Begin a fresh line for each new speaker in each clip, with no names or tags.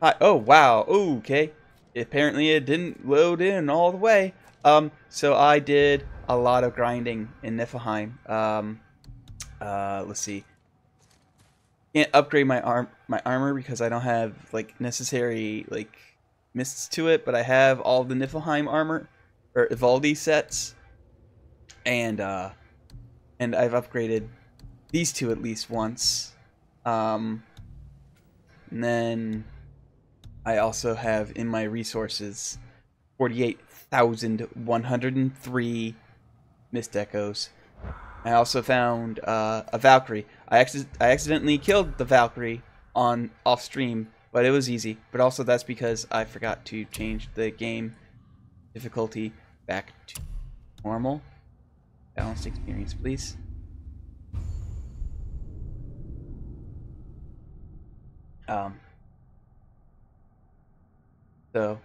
Hi. Oh, wow. Ooh, okay. Apparently it didn't load in all the way. So I did a lot of grinding in Niflheim. Let's see. Can't upgrade my armor because I don't have like necessary like mists to it, but I have all the Niflheim armor or Evaldi sets, and I've upgraded these two at least once. Um, and then I also have in my resources 48,103 mist echoes. I also found a Valkyrie. I accidentally killed the Valkyrie on off stream, but it was easy. But also that's because I forgot to change the game difficulty back to normal. Balanced experience, please. Um, so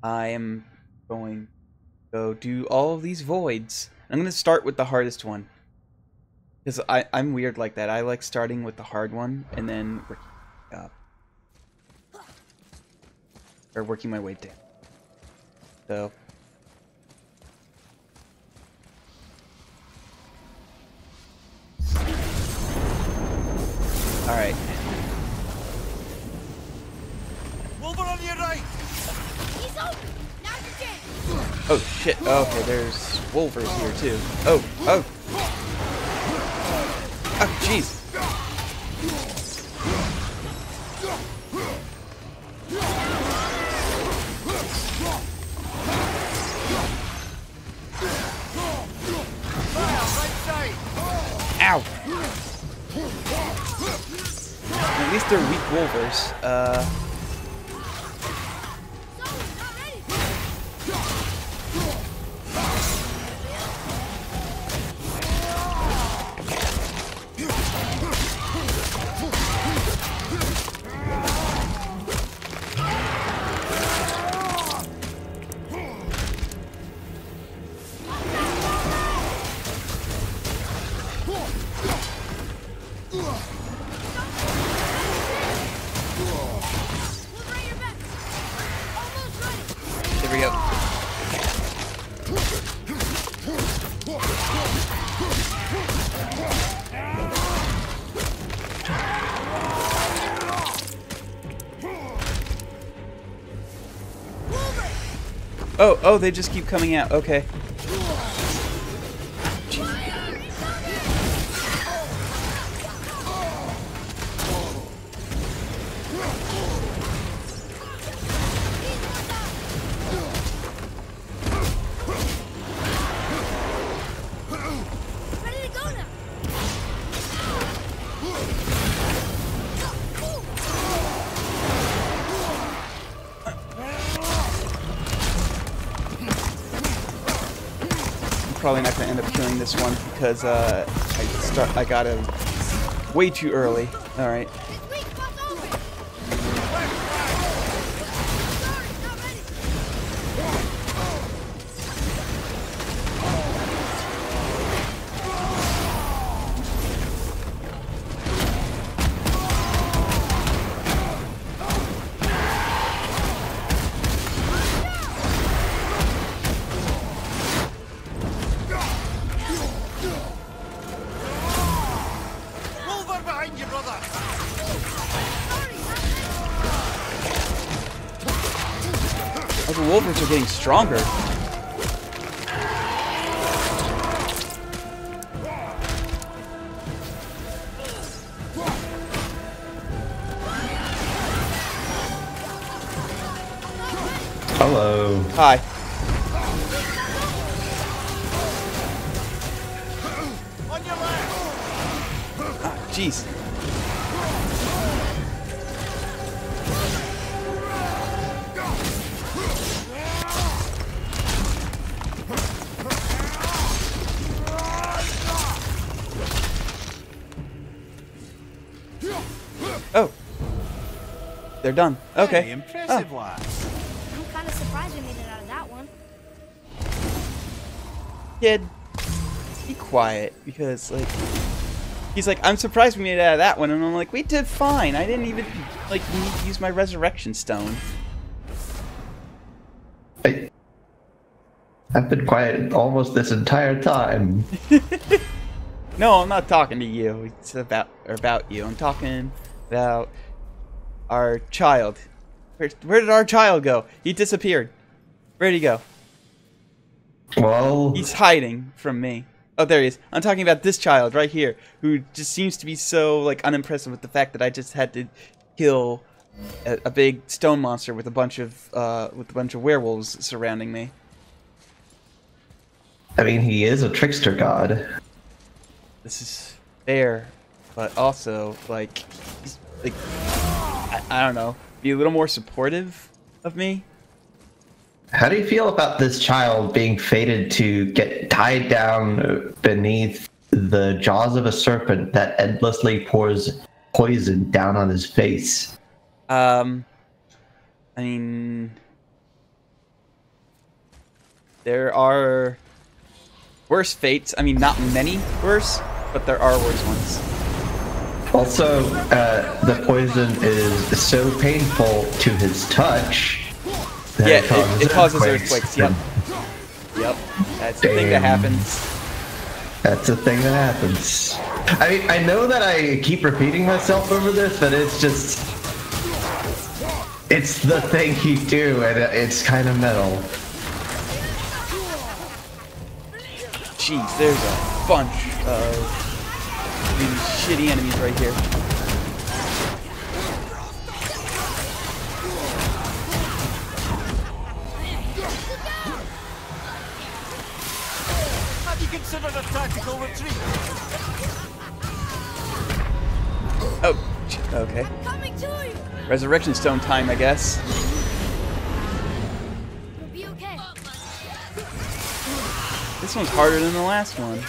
I am going to go do all of these voids. I'm going to start with the hardest one. Because I'm weird like that. I like starting with the hard one and then working up. Or working my way down. So. Alright.
Wolver on your right!
He's open! Now you're dead!
Oh shit. Oh, okay, there's wolvers here too. Oh, oh. Oh, jeez. Ow. At least they're weak wolvers. There we go. Oh, oh, they just keep coming out. Okay. Probably not gonna end up killing this one because I got him way too early. All right. Oh, the wolvers are getting stronger.
Hello.
Hi.
On your left!
Ah, jeez. Oh. They're done. Okay.
Hey, impressive,
Oh.
lad.
I'm kind of surprised we made it out of that one.
Kid, be quiet because, like, He's like, I'm surprised we made it out of that one, and I'm like, we did fine. I didn't even like need to use my resurrection stone.
I've been quiet almost this entire time.
No, I'm not talking to you. It's about you. I'm talking about our child. Where did our child go? He disappeared. Where'd he go?
Well,
He's hiding from me. Oh, there he is. I'm talking about this child right here, who just seems to be so like unimpressed with the fact that I just had to kill a big stone monster with a bunch of werewolves surrounding me.
I mean, he is a trickster god.
This is fair, but also like, I don't know, be a little more supportive of me.
How do you feel about this child being fated to get tied down beneath the jaws of a serpent that endlessly pours poison down on his face?
I mean, there are worse fates. I mean, not many worse, but there are worse ones.
Also, the poison is so painful to his touch that
Yeah, it causes earthquakes. Yep. Yep. That's the thing that happens.
That's the thing that happens. I mean, I know that I keep repeating myself over this, but it's just... It's the thing you do, and it's kind of metal.
Jeez, there's a bunch of these shitty enemies right here.
Have you considered a tactical retreat?
Oh, okay.
I'm coming to you.
Resurrection stone time, I guess.
You'll be okay.
This one's harder than the last one.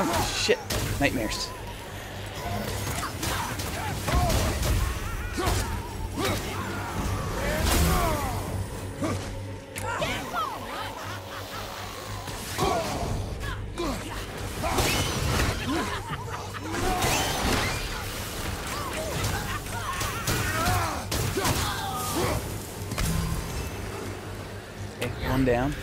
Oh, shit. Nightmares. Okay, one down.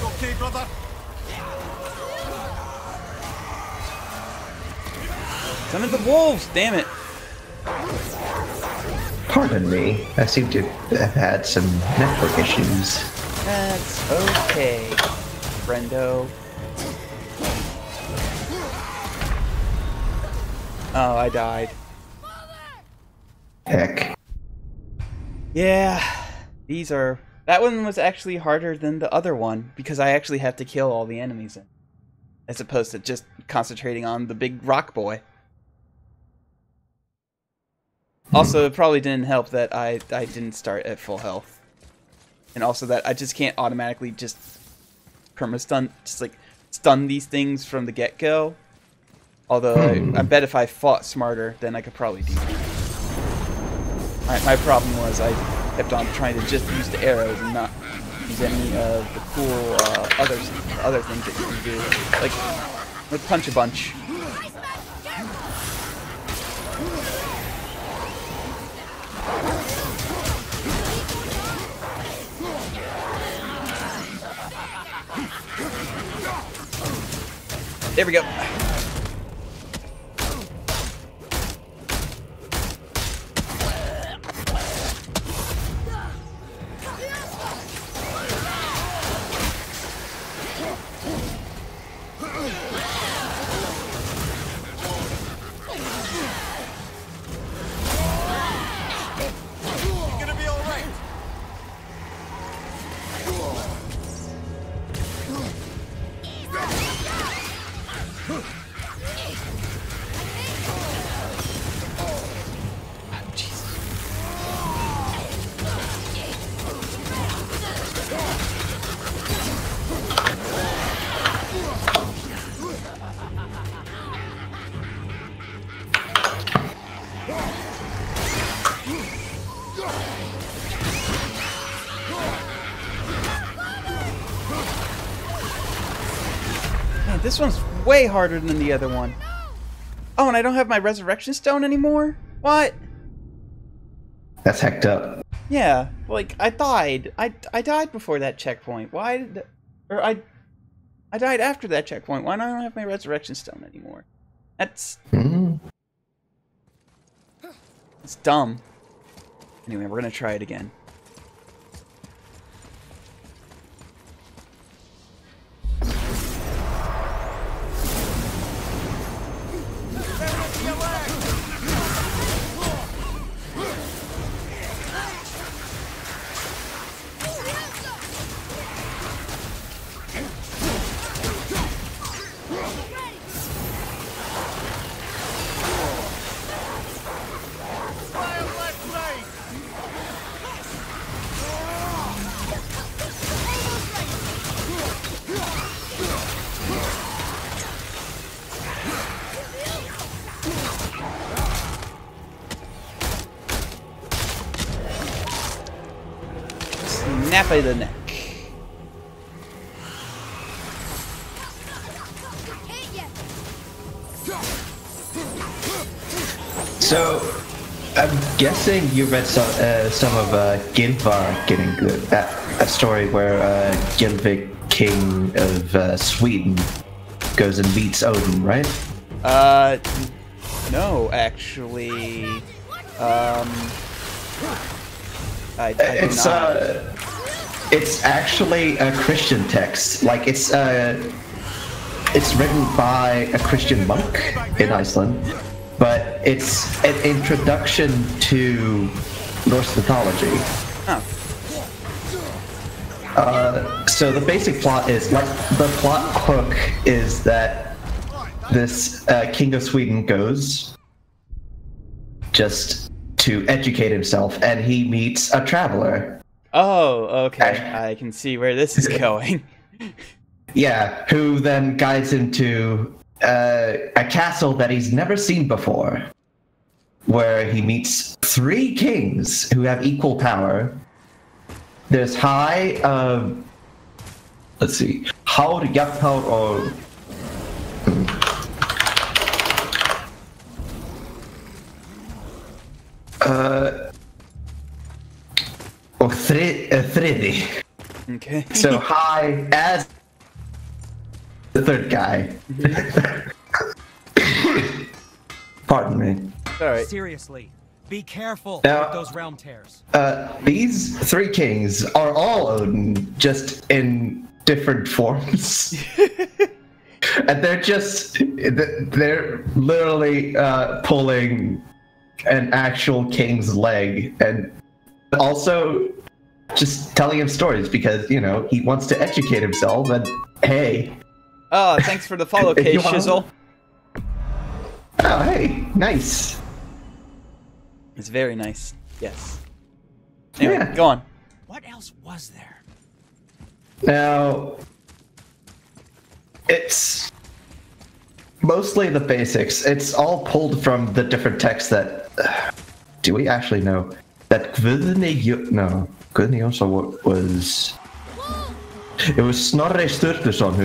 Okay, brother.
Some of the wolves, damn it.
Pardon me, I seem to have had some network issues.
That's okay, friendo. Oh, I died.
Heck.
Yeah, these are... That one was actually harder than the other one, because I actually had to kill all the enemies in, as opposed to just concentrating on the big rock boy. Also, it probably didn't help that I didn't start at full health. And also that I just can't automatically just perma-stun, just like stun these things from the get-go. Although, I bet if I fought smarter, then I could probably do that. My problem was I kept on trying to just use the arrows and not use any of the cool other things that you can do. Like punch a bunch. There we go.
You're gonna be all right.
Man, this one's way harder than the other one. Oh, and I don't have my resurrection stone anymore? What?
That's hecked up.
Yeah, like, I died. I died before that checkpoint. Why did... Or I died after that checkpoint. Why don't I have my resurrection stone anymore? That's... It's dumb. Anyway, we're gonna try it again. Snap of the neck.
So, I'm guessing you read some of Gilvar getting a story where Gylvik, king of Sweden, goes and meets Odin, right?
No, actually. I did not.
It's actually a Christian text. Like it's written by a Christian monk in Iceland, but it's an introduction to Norse mythology.
Oh.
So the basic plot is like the plot hook is that this king of Sweden goes just to educate himself, and he meets a traveler.
Oh, okay. I can see where this is going.
Yeah, who then guides him to a castle that he's never seen before, where he meets 3 kings who have equal power. There's High, let's see, Haur, Jakthar, or Thridi.
Okay.
So High as the 3rd guy. Pardon me.
Alright.
Seriously, be careful
Now-
with those realm tears.
These 3 kings are all Odin, just in different forms. And they're literally pulling an actual king's leg, and also just telling him stories because, you know, he wants to educate himself, and hey.
Oh, thanks for the follow,
If
K
you want-
Shizzle.
Oh, hey, nice.
It's very nice. Yes. Anyway,
Yeah.
go on.
What else was there?
Now, it's mostly the basics. It's all pulled from the different texts that... do we actually know? That Guðni also was... It was Snorri Sturluson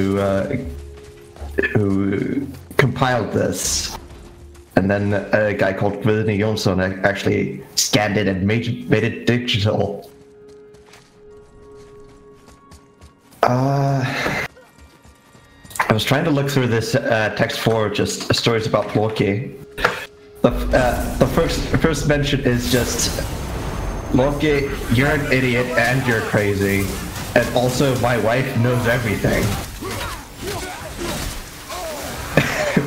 who compiled this. And then a guy called Guðni Jónsson actually scanned it and made it digital. I was trying to look through this text for just stories about Loki. The first mention is just, Loki, you're an idiot and you're crazy. And also, my wife knows everything.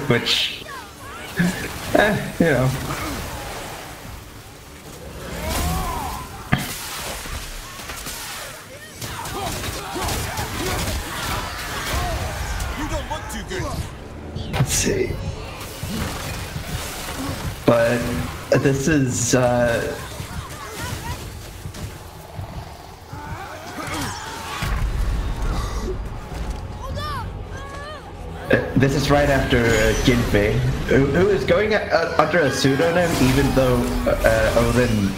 Which, you know.
You don't look too good.
Let's see. But this is, this is right after Ginfei, who is going under a pseudonym even though Odin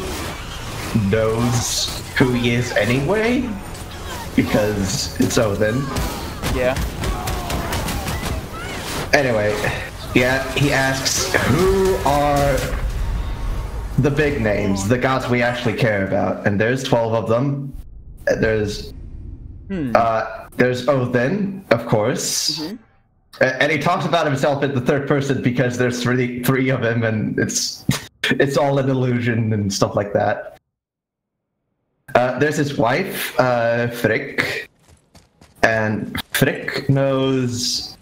knows who he is anyway, because it's Odin.
Yeah.
Anyway, yeah, he asks, who are the big names, the gods we actually care about? And there's 12 of them. There's Odin, of course. And he talks about himself in the third person because there's three of him, and it's all an illusion and stuff like that. There's his wife, Frigg, and Frigg knows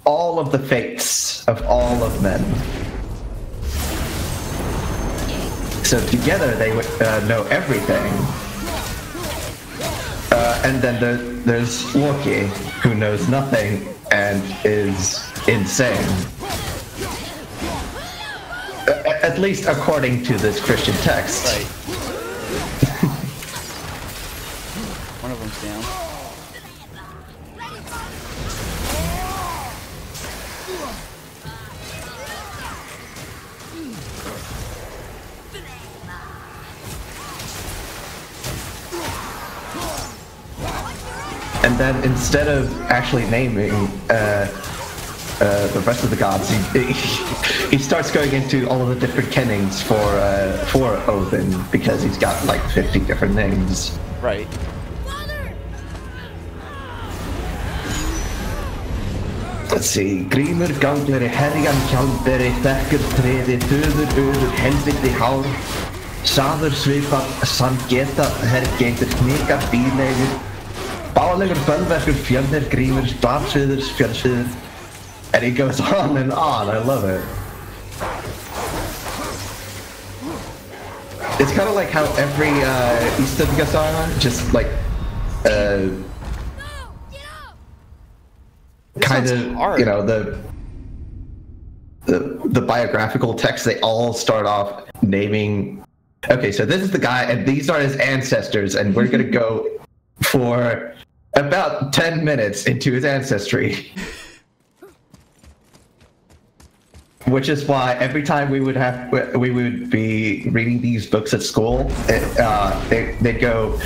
all of the fates of all of men. So together they would know everything. And then there's Loki, who knows nothing and is insane. At least according to this Christian text.
Right. One of them's down.
And then instead of actually naming the rest of the gods, he starts going into all of the different kennings for Odin, because he's got like 50 different names.
Right.
Let's see. Grímur gangleri herjan hjálmberi þekkur treði föður öður helviti hár. Saður svipar sandgeta hergeitur hnikar bílegur. Bálegur bölverkur fjölnir grímur stafsviður fjölsviður. And he goes on and on. I love it. It's kind of like how every Eastern song just like kind of
hard.
You know the biographical texts, they all start off naming. Okay, so this is the guy and these are his ancestors, and we're gonna go for about 10 minutes into his ancestry. Which is why every time we would be reading these books at school, they'd go,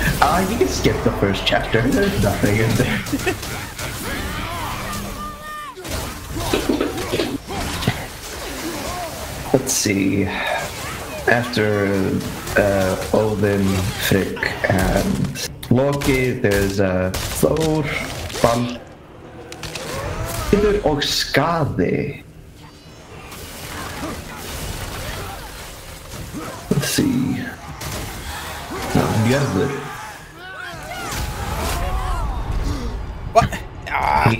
you can skip the first chapter, there's nothing in there. Let's see. After Odin, Frigg, and Loki, there's Thor, Baldur og Skadi. Let's see. Njörður.
What? Ah.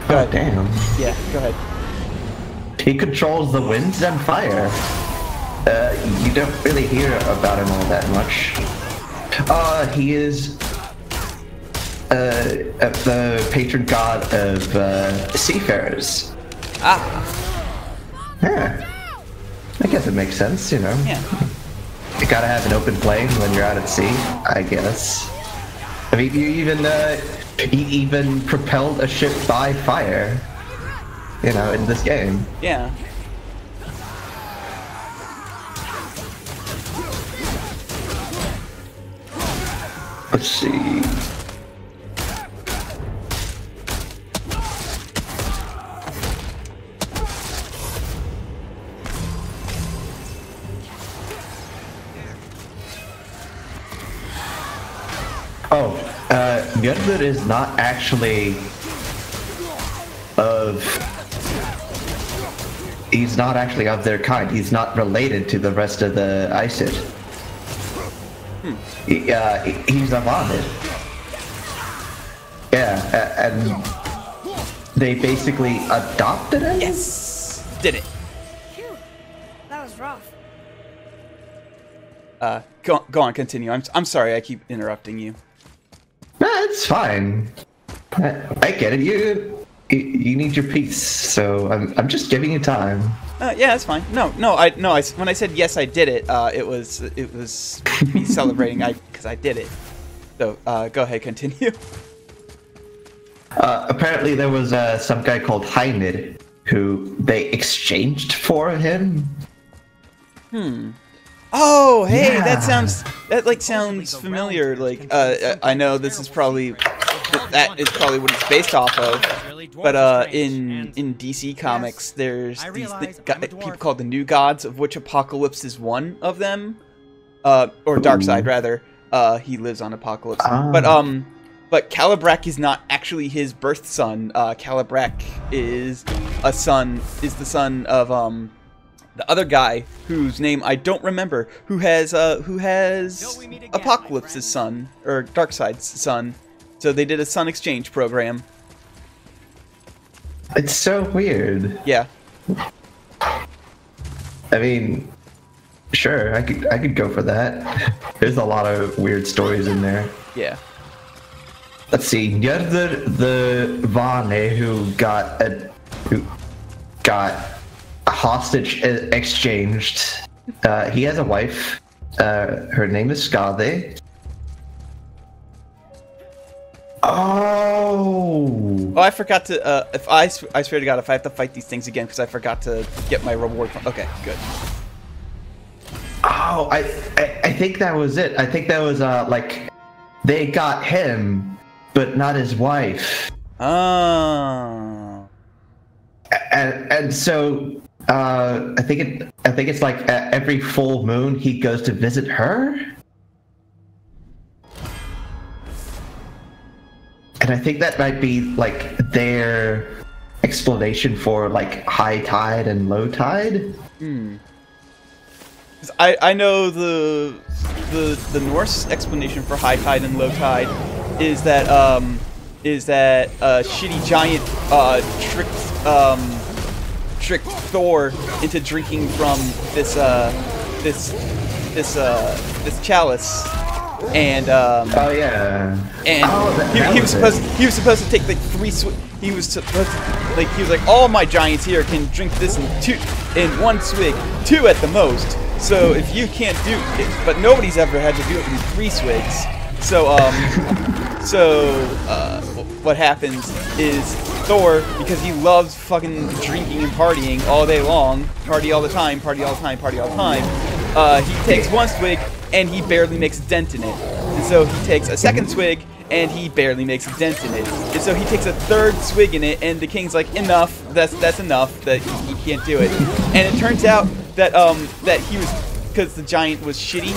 Oh, damn.
Yeah, go ahead.
He controls the winds and fire. You don't really hear about him all that much. He is the patron god of seafarers.
Ah.
Yeah. I guess it makes sense, you know.
Yeah.
You gotta have an open flame when you're out at sea, I guess. I mean, he even propelled a ship by fire, you know, in this game.
Yeah.
Let's see. Oh, Njörður is not actually he's not actually of their kind. He's not related to the rest of the Aesir. He's a Vanir. Yeah, and they basically adopted him?
Yes! Did it.
Phew. That was rough.
Go on, continue. I'm sorry, I keep interrupting you.
Nah, it's fine. I get it. You need your peace, so I'm just giving you time.
Yeah, that's fine. No. When I said yes, I did it. It was me celebrating. Because I did it. So go ahead, continue.
Apparently, there was some guy called Heinir who they exchanged for him.
Oh, hey,
Yeah.
that sounds familiar. Like, I know this is probably that is probably what it's based off of. But in DC Comics, there's these people called the New Gods, of which Apocalypse is one of them, or Darkseid rather. He lives on Apocalypse, but Calibrak is not actually his birth son. Calibrak is the son of the other guy whose name I don't remember, who has Apocalypse's son or Darkseid's son. So they did a son exchange program.
It's so weird.
Yeah.
I mean, sure, I could go for that. There's a lot of weird stories in there.
Yeah.
Let's see. Njörður the Vane who got a hostage exchanged. He has a wife. Her name is Skade. Oh,
I forgot to. If I swear to God, if I have to fight these things again because I forgot to get my reward from. Okay, good.
Oh, I think that was it. I think that was like they got him, but not his wife.
Oh.
And so I think it's like every full moon he goes to visit her. And I think that might be like their explanation for like high tide and low tide.
I know the Norse explanation for high tide and low tide is that shitty giant tricked Thor into drinking from this chalice. And
oh yeah,
and he was supposed to take like 3 swigs. He was supposed to he was like, all my giants here can drink this in 1 swig, 2 at the most. So if you can't do it, but nobody's ever had to do it in 3 swigs. So what happens is Thor, because he loves fucking drinking and partying all day long, party all the time, he takes 1 swig and he barely makes a dent in it. And so he takes a 2nd swig and he barely makes a dent in it. And so he takes a 3rd swig in it and the king's like, enough, that's enough, that he can't do it. And it turns out that that he was, because the giant was shitty,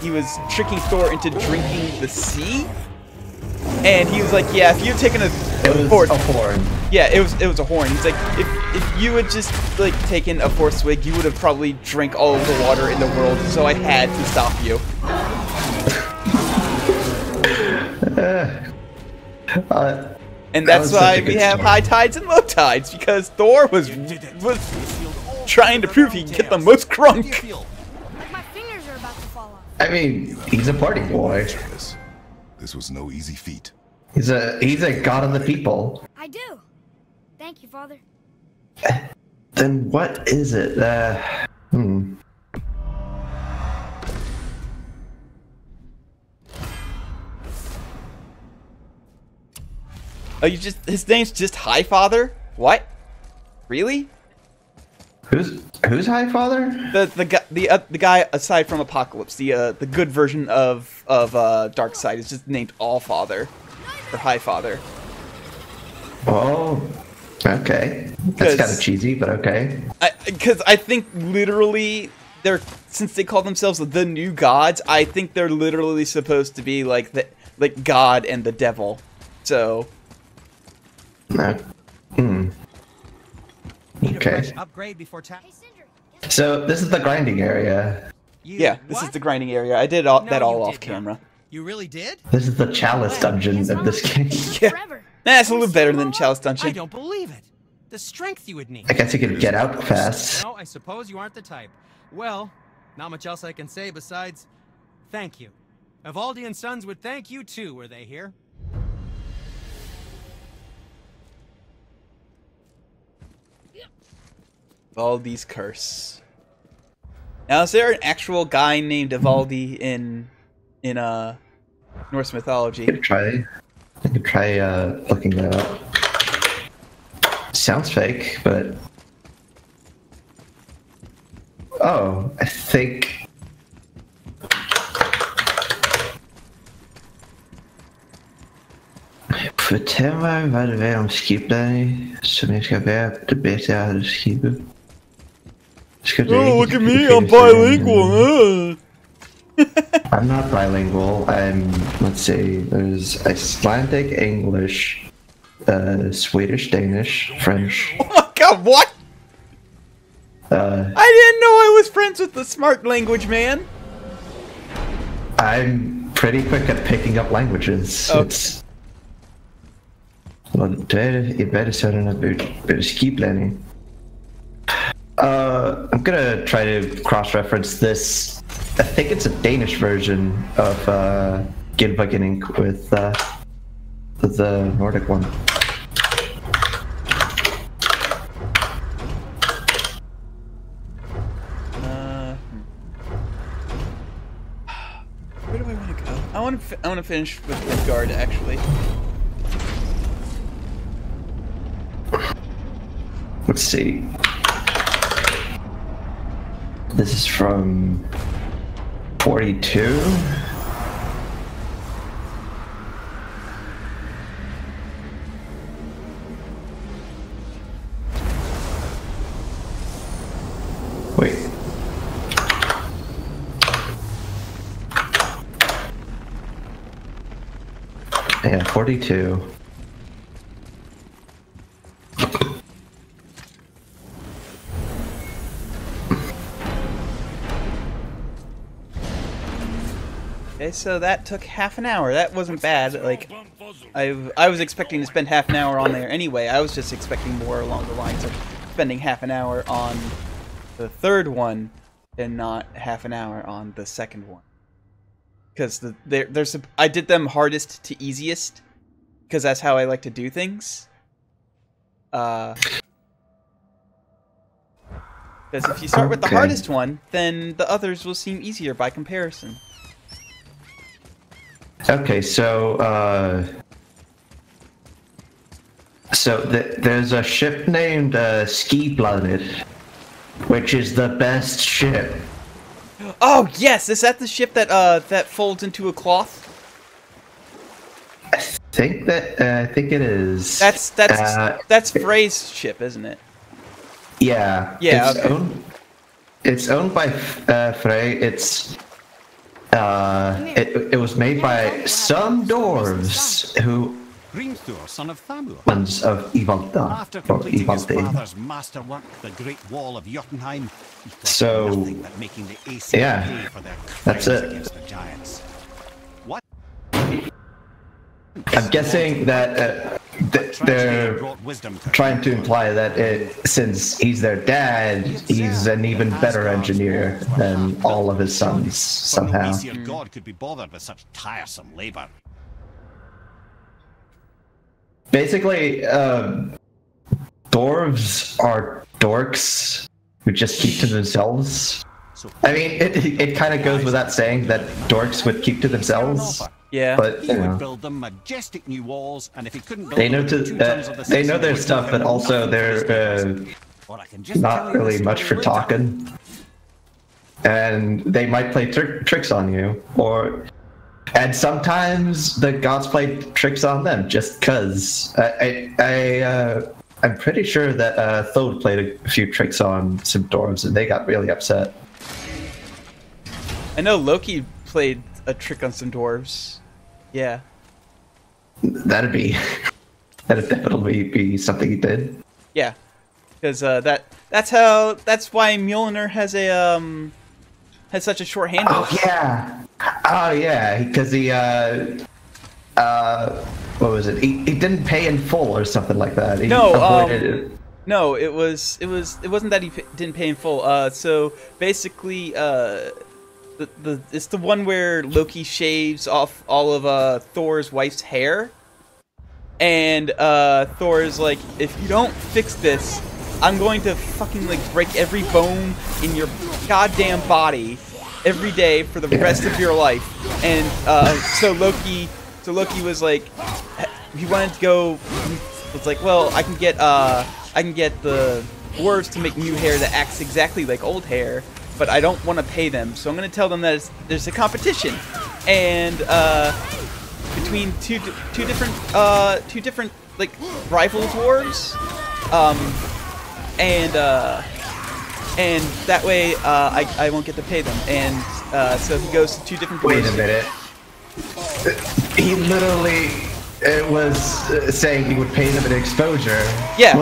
he was tricking Thor into drinking the sea. And he was like, yeah, if you had taken a
horn.
Yeah, it was a horn. He's like, if you had just like taken a 4th swig, you would have probably drank all of the water in the world. So I had to stop you. And that's why we have high tides and low tides, because Thor was trying to prove he can get the most crunk.
My fingers are about to fall off.
I mean, he's a party boy.
This was no easy feat.
He's a god of the people.
I do. Thank you, Father.
Then what is it?
Oh, his name's just High Father? What? Really?
Who's High Father?
The guy aside from Apocalypse, the good version of Darkseid is just named All Father or High Father.
Oh, okay. That's kind of cheesy, but okay.
Because I think literally since they call themselves the New Gods, I think they're literally supposed to be like God and the devil. So.
Okay.
Upgrade before
So this is the grinding area.
Yeah, this is the grinding area. I did that all off camera.
You really did?
This is the Chalice dungeon of this game.
Yeah. That's a little better than Chalice Dungeon.
I don't believe it. The strength you would need.
I guess you could get out fast.
No, I suppose you aren't the type. Well, not much else I can say besides thank you. Evaldi and Sons would thank you too, were they here?
Evaldi's curse. Now, is there an actual guy named Evaldi in Norse mythology?
I could try looking that up. Sounds fake, but oh, I think Fortæl mig, hvad det er om skibsplanen, som jeg skal være det bedste af det skibet.
Look at me, I'm bilingual.
I'm not bilingual. Let's see, there's Icelandic, English, Swedish, Danish, French.
Oh my god, what? I didn't know I was friends with the smart language man.
I'm pretty quick at picking up languages.
Okay.
It's... Well, det er sådan at skibsplanen. I'm gonna try to cross-reference this. I think it's a Danish version of Gilbeginning with the Nordic one.
Where do I want to go? I want to finish with Midgard actually.
Let's see. This is from 42. Wait. Yeah, 42.
Okay, so that took half an hour. That wasn't bad. Like, I was expecting to spend half an hour on there anyway. I was just expecting more along the lines of spending half an hour on the third one and not half an hour on the second one. Because I did them hardest to easiest, because that's how I like to do things. Because if you start with the hardest one, then the others will seem easier by comparison.
Okay, so there's a ship named Ski Planet, which is the best ship.
Oh yes, is that the ship that that folds into a cloth?
I think it is.
That's Frey's ship, isn't it?
Yeah.
Yeah.
It's owned by Frey. It was made by some dwarves who
Grimthor, son of Thamur.
of Ivalda.
After completing his father's masterwork, the Great Wall of Jotunheim, he thought
So,
nothing but making the Aesir
yeah,
pay for their
that's
crimes
it.
against the giants. What?
I'm guessing that they're trying to imply that since he's their dad, he's an even better engineer than all of his sons
For no
somehow.
Aesir god could be bothered with such tiresome labor.
Basically, dwarves are dorks who just keep to themselves. I mean, it kind of goes without saying that dorks would keep to themselves.
Yeah.
But
He
you
would
know,
build them majestic new walls, and if he couldn't build
they know
them in 2 tons of the
they know
system,
their
he
stuff,
would
but
build
also
nothing for his
they're
people. Or I can just
not
tell you the
really much for
story later.
talking. And they might play tricks on you, and sometimes the gods play tricks on them just cause. I'm pretty sure that Thode played a few tricks on some dwarves, and they got really upset.
I know Loki played a trick on some dwarves. Yeah.
That'd definitely be something he did.
Yeah. Because that's why Mjolnir has such a short handle.
Oh yeah, because he what was it? He didn't pay in full or something like that. He avoided it.
No, it wasn't that he didn't pay in full. So basically, it's the one where Loki shaves off all of Thor's wife's hair, and Thor is like, if you don't fix this, I'm going to fucking like break every bone in your goddamn body every day for the rest of your life. And so Loki was like, he wanted to go. He was like, well, I can get the dwarves to make new hair that acts exactly like old hair, but I don't want to pay them, so I'm going to tell them that there's a competition, and between two different like rival dwarves, and that way I won't get to pay them. And so he goes to 2 different dwarves.
Wait a minute. He literally was saying he would pay them an exposure.
Yeah.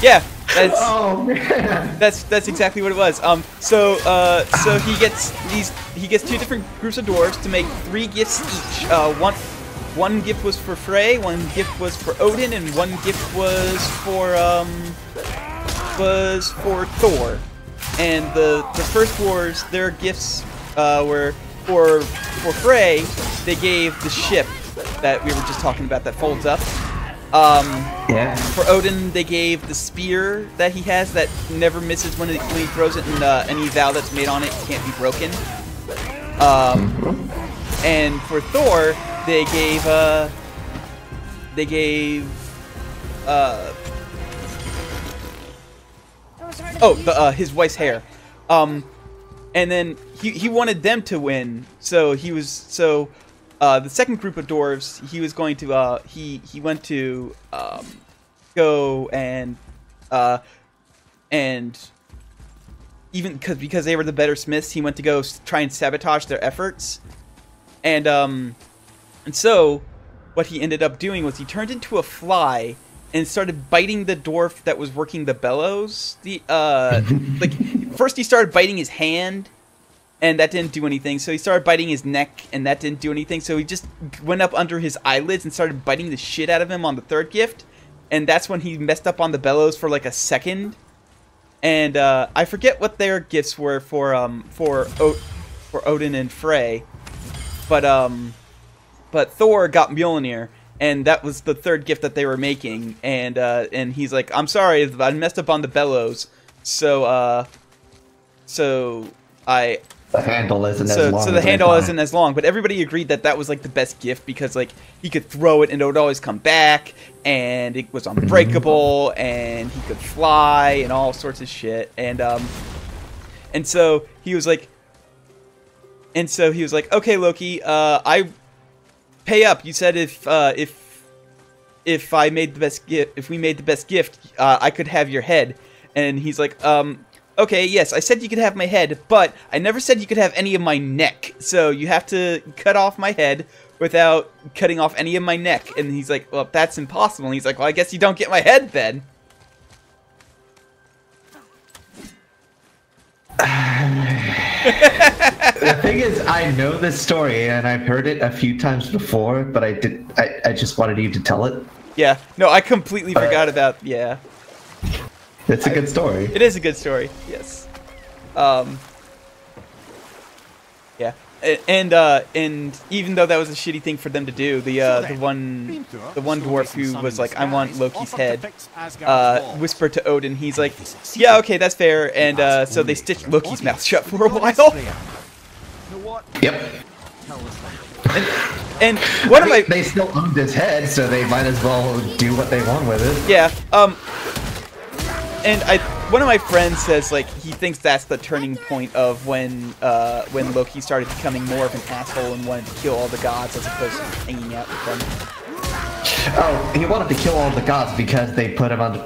Yeah. That's,
oh man.
That's exactly what it was. So he gets 2 different groups of dwarves to make 3 gifts each. One gift was for Frey, 1 gift was for Odin, and 1 gift was for Thor. And the first dwarves, their gifts were for Frey. They gave the ship that we were just talking about that folds up.
Yeah.
For Odin, they gave the spear that he has that never misses when he throws it, and any vow that's made on it can't be broken. And for Thor, they gave his wife's hair. And then he wanted them to win, so the second group of dwarves, he was going to he went to go and even because they were the better smiths, he went to go try and sabotage their efforts. And so what he ended up doing was he turned into a fly and started biting the dwarf that was working the bellows. Like first he started biting his hand, and that didn't do anything. So he started biting his neck, and that didn't do anything. So he just went up under his eyelids and started biting the shit out of him on the 3rd gift. And that's when he messed up on the bellows for like a second. And I forget what their gifts were for Odin and Frey. But Thor got Mjolnir, and that was the 3rd gift that they were making. And he's like, I'm sorry, I messed up on the bellows. So
the handle isn't as long.
So the handle isn't as long, but everybody agreed that that was like the best gift because like he could throw it and it would always come back, and it was unbreakable, and he could fly and all sorts of shit. And so he was like, okay, Loki, I pay up. You said if I made the best gift, if we made the best gift, I could have your head. And he's like, okay, yes, I said you could have my head, but I never said you could have any of my neck. So you have to cut off my head without cutting off any of my neck. And he's like, well, that's impossible. And he's like, well, I guess you don't get my head then.
The thing is, I know this story and I've heard it a few times before, but I just wanted you to tell it.
Yeah, no, I completely forgot about, yeah.
It's a good story.
It is a good story, yes. Yeah, and even though that was a shitty thing for them to do, the one dwarf who was like, I want Loki's head, whispered to Odin. He's like, yeah, okay, that's fair. And so they stitched Loki's mouth shut for a while.
Yep.
And one of my
they still owned his head, so they might as well do what they want with it.
Yeah. And one of my friends says like he thinks that's the turning point of when Loki started becoming more of an asshole and wanted to kill all the gods as opposed to hanging out with them.
Oh, he wanted to kill all the gods because they put him on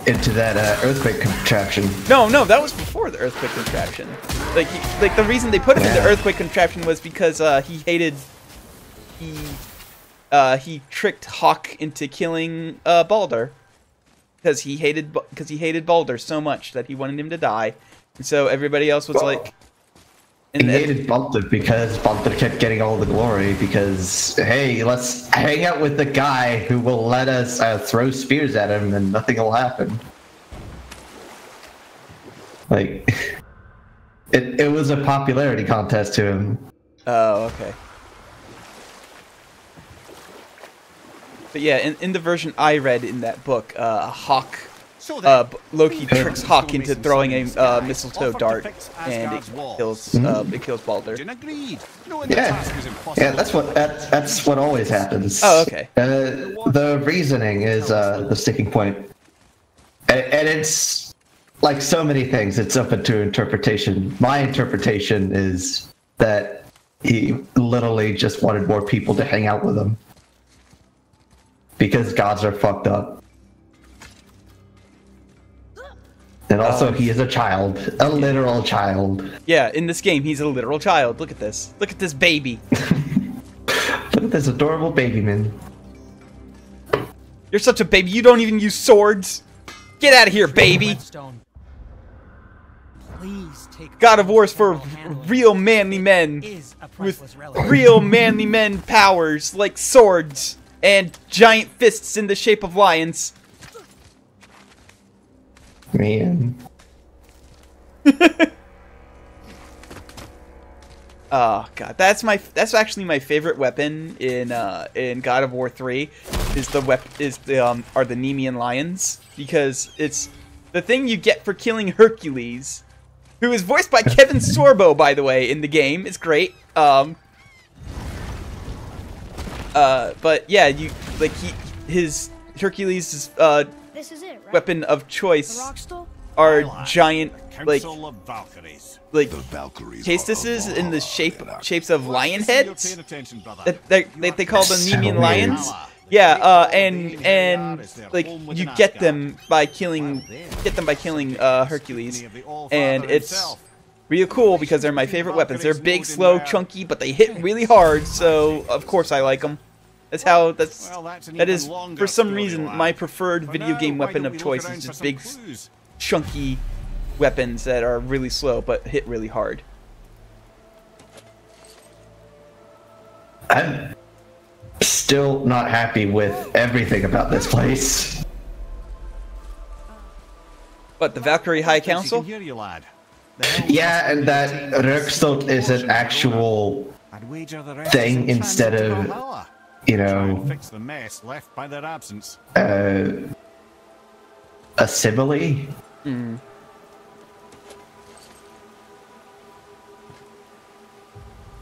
into that earthquake contraption.
No, that was before the earthquake contraption. Like the reason they put him in the earthquake contraption was because he tricked Hawk into killing Balder. Because he hated Balder so much that he wanted him to die, and so everybody else was like,
he hated Balder because Balder kept getting all the glory. Because hey, let's hang out with the guy who will let us throw spears at him and nothing will happen. Like, it was a popularity contest to him.
Oh, okay. But yeah, in the version I read in that book, Loki tricks Hawk into throwing a mistletoe dart, and it kills Balder.
Yeah, that's what always happens.
Oh, okay.
The reasoning is the sticking point, and it's like so many things. It's open to interpretation. My interpretation is that he literally just wanted more people to hang out with him. because gods are fucked up. And also, he is a child, a literal child.
Yeah, in this game, he's a literal child. Look at this. Look at this baby.
Look at this adorable baby man.
You're such a baby. You don't even use swords. Get out of here, baby.
Redstone. Please take
God of War is for
handling.
real manly men
Is a
with
priceless relic.
real manly men powers like swords and giant fists in the shape of lions.
Man.
Oh god, that's actually my favorite weapon in God of War 3 is are the Nemean lions, because it's the thing you get for killing Hercules, who is voiced by Kevin Sorbo, by the way, in the game. It's great. But yeah, his Hercules'
This is it, right?
weapon of
The
choice
rock stool?
are giant
Council of Valkyries.
like
The Valkyries
castices
are
in the
above
shapes of lion
You're
heads
paying attention, brother.
that they call the
So
Nemean
weird.
lions. Yeah, and like you get them by killing Hercules, and it's real cool because they're my favorite weapons. They're big, slow, chunky, but they hit really hard. So of course I like them. That is for some reason my preferred video game weapon of choice is just big, chunky weapons that are really slow but hit really hard.
I'm still not happy with everything about this place.
But the Valkyrie High Council?
Hear you, lad.
Yeah, and that Rökstot is an actual
I'd wager the rest
thing
is
instead
transit to
of,
Valhalla.
you
Try
know,
and fix the mess left by their absence.
a simile.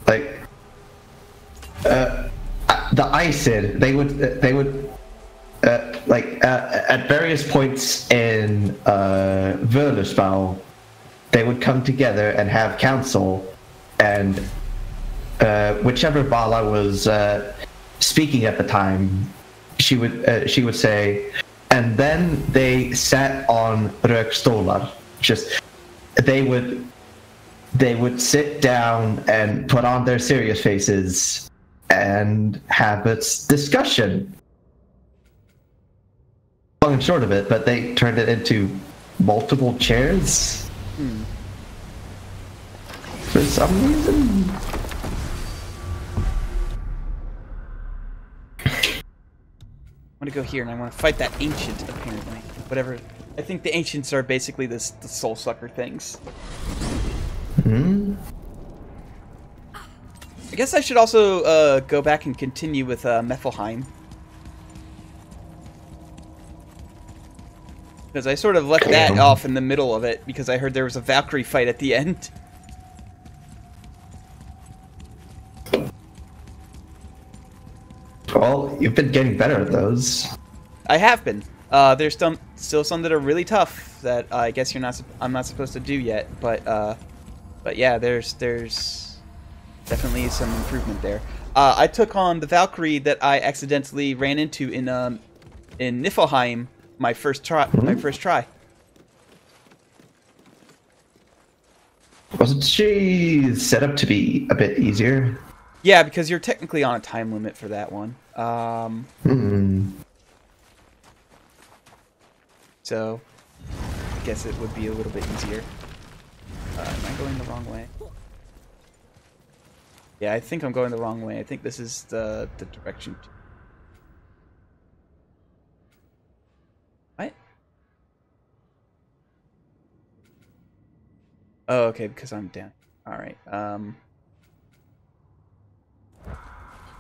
Like, the Icid, they would, at various points in Völuspá, they would come together and have council, and whichever Vala was speaking at the time, she would say, and then they sat on Rökstólar. Just they would sit down and put on their serious faces and have a discussion. Long and short of it, but they turned it into multiple chairs for some reason.
I want to go here and I want to fight that ancient, apparently. Whatever. I think the ancients are basically the soul sucker things. I guess I should also go back and continue with Musphelheim. Because I sort of left that off in the middle of it because I heard there was a Valkyrie fight at the end.
Well, you've been getting better at those.
I have been. There's still some that are really tough that I guess I'm not supposed to do yet, but yeah, there's definitely some improvement there. I took on the Valkyrie that I accidentally ran into in Niflheim my first try.
Wasn't she set up to be a bit easier?
Yeah, because you're technically on a time limit for that one. So I guess it would be a little bit easier. Am I going the wrong way? Yeah, I think I'm going the wrong way. I think this is the direction. What? Oh, okay, because I'm down. Alright,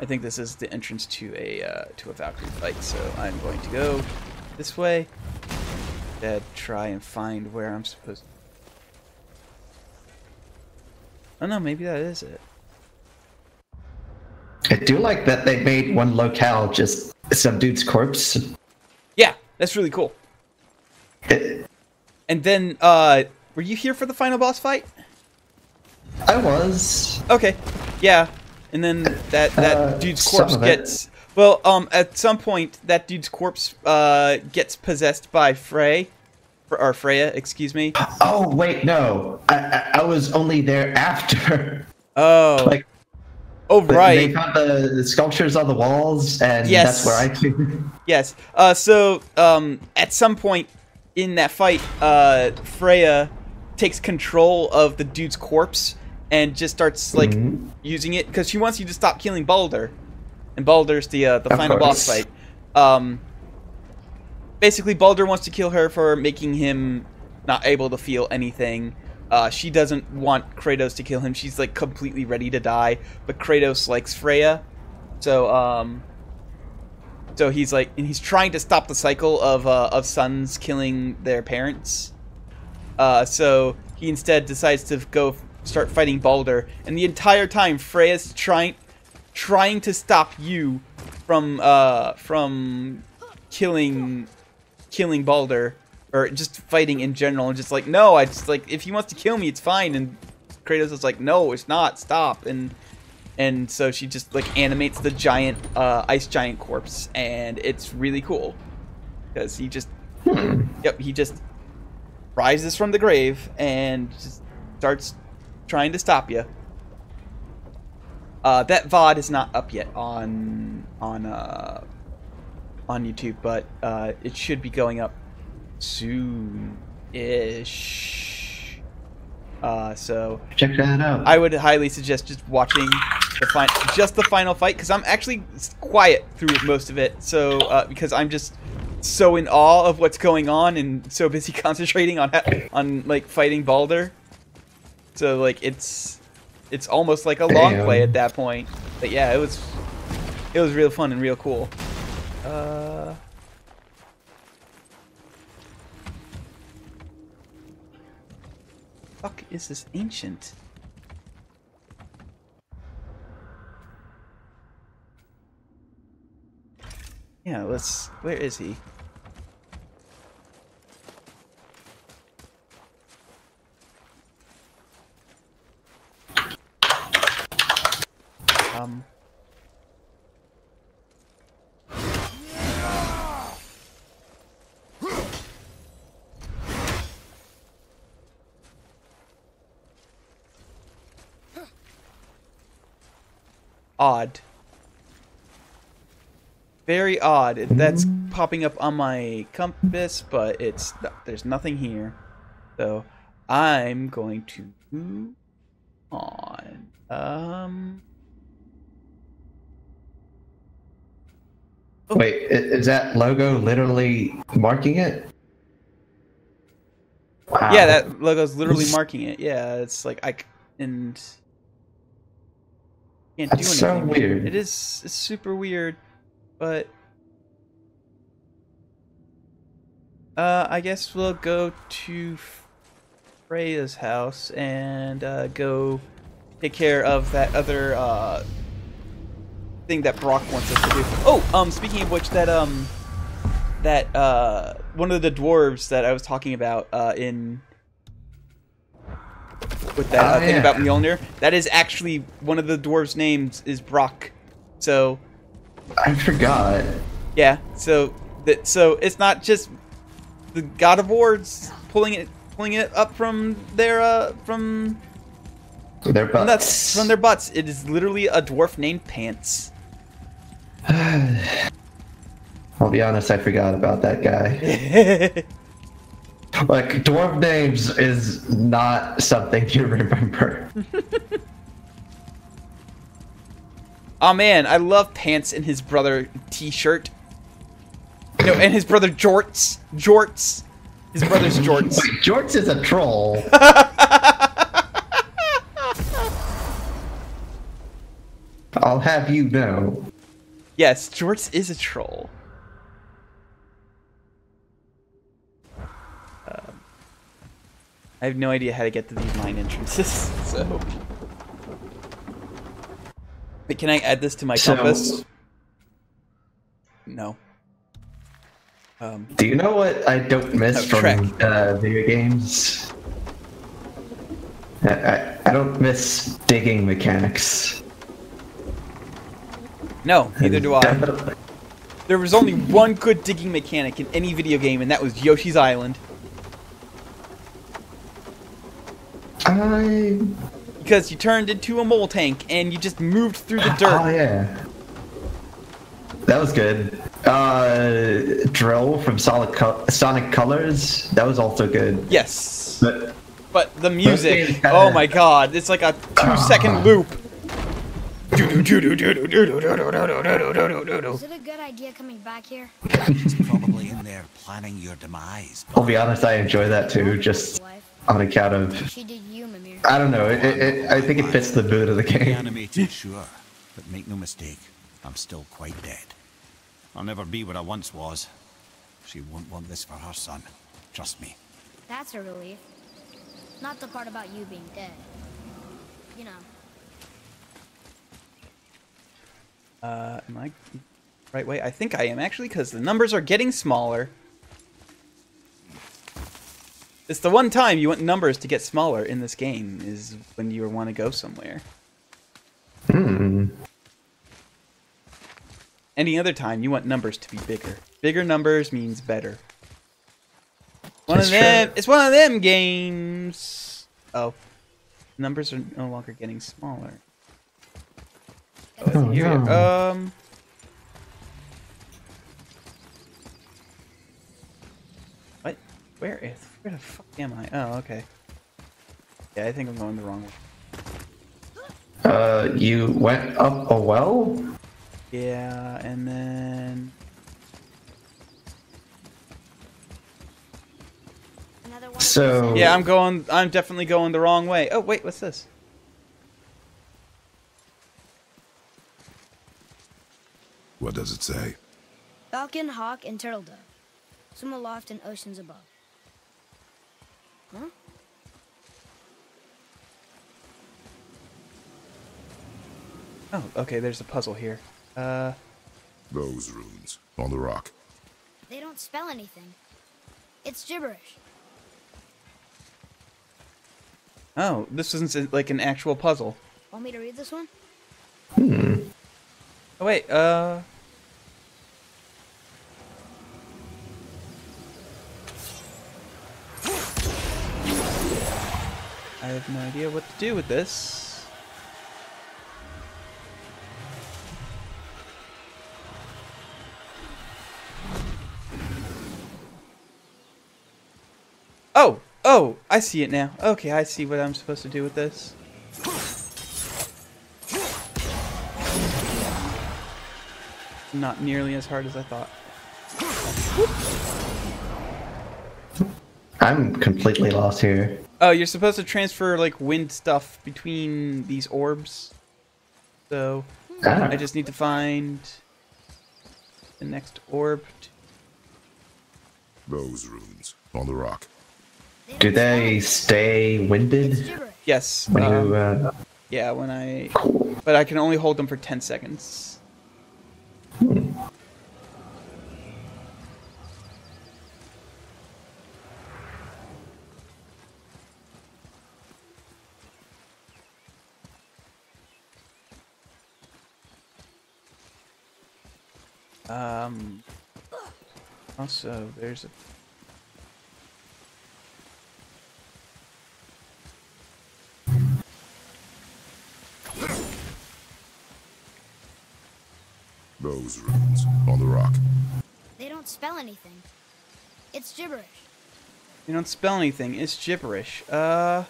I think this is the entrance to a Valkyrie fight, so I'm going to go this way and try and find where I'm supposed to. Oh no, maybe that is it.
I do like that they made one locale just some dude's corpse.
Yeah, that's really cool. And then, were you here for the final boss fight?
I was.
Okay, yeah. And then that dude's corpse gets Well, at some point, that dude's corpse gets possessed by Freya, excuse me.
Oh wait, no, I was only there after.
Oh.
Like,
oh, right.
They found the sculptures on the walls, and
Yes.
that's where I.
Yes. So, at some point in that fight, Freya takes control of the dude's corpse and just starts like using it because she wants you to stop killing Baldur, and Baldur's the final boss fight. Basically, Baldur wants to kill her for making him not able to feel anything. She doesn't want Kratos to kill him. She's like completely ready to die, but Kratos likes Freya, so he's like, and he's trying to stop the cycle of sons killing their parents. So he instead decides to go start fighting Baldur, and the entire time Freya's trying to stop you from killing Baldur, or just fighting in general, and just like, no, I just like, if he wants to kill me, it's fine. And Kratos is like, no, it's not, stop. And so she just like animates the giant ice giant corpse, and it's really cool because he just he just rises from the grave and just starts trying to stop you. That VOD is not up yet on YouTube, but it should be going up soon-ish. So
Check that out.
I would highly suggest just watching the final fight, because I'm actually quiet through most of it. So because I'm just so in awe of what's going on and so busy concentrating on like fighting Baldur. So like it's almost like a long play at that point. But yeah, it was real fun and real cool. Fuck is this ancient? Yeah, where is he? Odd. Very odd. That's popping up on my compass, but there's nothing here. So I'm going to move on.
Wait, is that logo literally marking it? Wow.
Yeah, that logo's literally marking it. Yeah, it's like can't do anything.
That's so weird.
It's super weird, but I guess we'll go to Freya's house and go take care of that other thing that Brock wants us to do. Oh, speaking of which, that one of the dwarves that I was talking about with that thing about Mjolnir, that is actually one of the dwarves' names is Brock. So
I forgot.
Yeah, so it's not just the God of War's pulling it up from their from
their butts.
From their butts. It is literally a dwarf named Pants.
I'll be honest, I forgot about that guy. Like, dwarf names is not something you remember.
Oh man, I love Pants and his brother T-shirt. No, and his brother Jorts. Jorts. His brother's Jorts.
Wait, Jorts is a troll. I'll have you know.
Yes, Jorts is a troll. I have no idea how to get to these mine entrances, so... Wait, can I add this to my compass? No.
Do you know what I don't miss from video games? I don't miss digging mechanics.
No, neither do I.
Definitely.
There was only one good digging mechanic in any video game, and that was Yoshi's Island. Because you turned into a mole tank, and you just moved through the dirt.
Oh yeah, that was good. Drill from Sonic Colors, that was also good.
Yes.
But
the music,
games kinda-
oh my god, it's like a 2-second loop.
Is it a good idea coming back here?
She's probably in there planning your demise.
I'll be honest, I enjoy that too, just
Wife,
on account of,
she did you, Mimir.
I don't know, I think it fits the mood of the game.
Animated, sure, but make no mistake, I'm still quite dead. I'll never be what I once was. She won't want this for her son. Trust me.
That's a relief. Not the part about you being dead. You know.
Am I right way? I think I am actually, because the numbers are getting smaller. It's the one time you want numbers to get smaller in this game, is when you want to go somewhere. Any other time, you want numbers to be bigger. Bigger numbers means better. It's one of them games. Oh, numbers are no longer getting smaller. Oh, here. What? Where the fuck am I? Oh, okay. Yeah, I think I'm going the wrong way.
You went up a well?
Yeah, and then
Another one.
So
yeah, I'm definitely going the wrong way. Oh, wait, what's this?
What does it say?
Falcon, hawk, and turtle dove. Swim aloft in oceans above. Huh?
Oh, okay, there's a puzzle here.
Those runes on the rock.
They don't spell anything. It's gibberish.
Oh, this isn't like an actual puzzle.
Want me to read this one?
Oh, wait, I have no idea what to do with this. Oh, I see it now. Okay, I see what I'm supposed to do with this. Not nearly as hard as I thought.
I'm completely lost here.
Oh, you're supposed to transfer, like, wind stuff between these orbs. So, I just need to find the next orb.
Those runes on the rock.
Do they stay
It's
winded
gibberish.
Yes.
when you,
Yeah, when I...
cool.
But I can only hold them for 10 seconds. Also, there's a...
Those runes on the rock.
They don't spell anything. It's gibberish.
You don't spell anything. It's gibberish.
Yeah.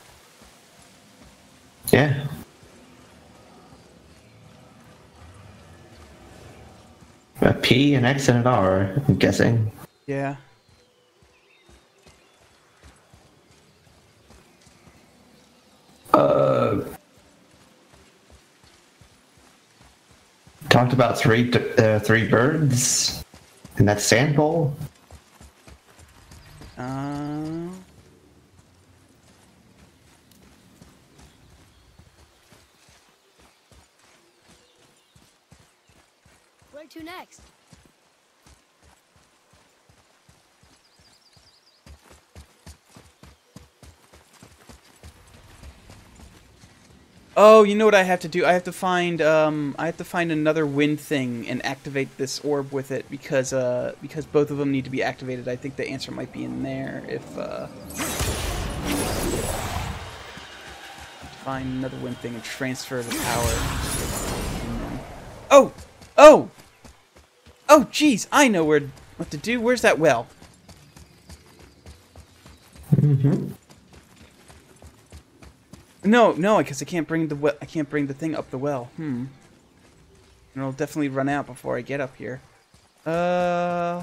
A P, an X, and an R, I'm guessing.
Yeah.
Talked about three birds in that sand bowl.
Where to next?
Oh, you know what I have to do? I have to find another wind thing and activate this orb with it because both of them need to be activated. I think the answer might be in there if find another wind thing and transfer the power. Oh! Oh! Oh, jeez, I know what to do. Where's that well? No, because I can't bring the thing up the well. And it'll definitely run out before I get up here.
I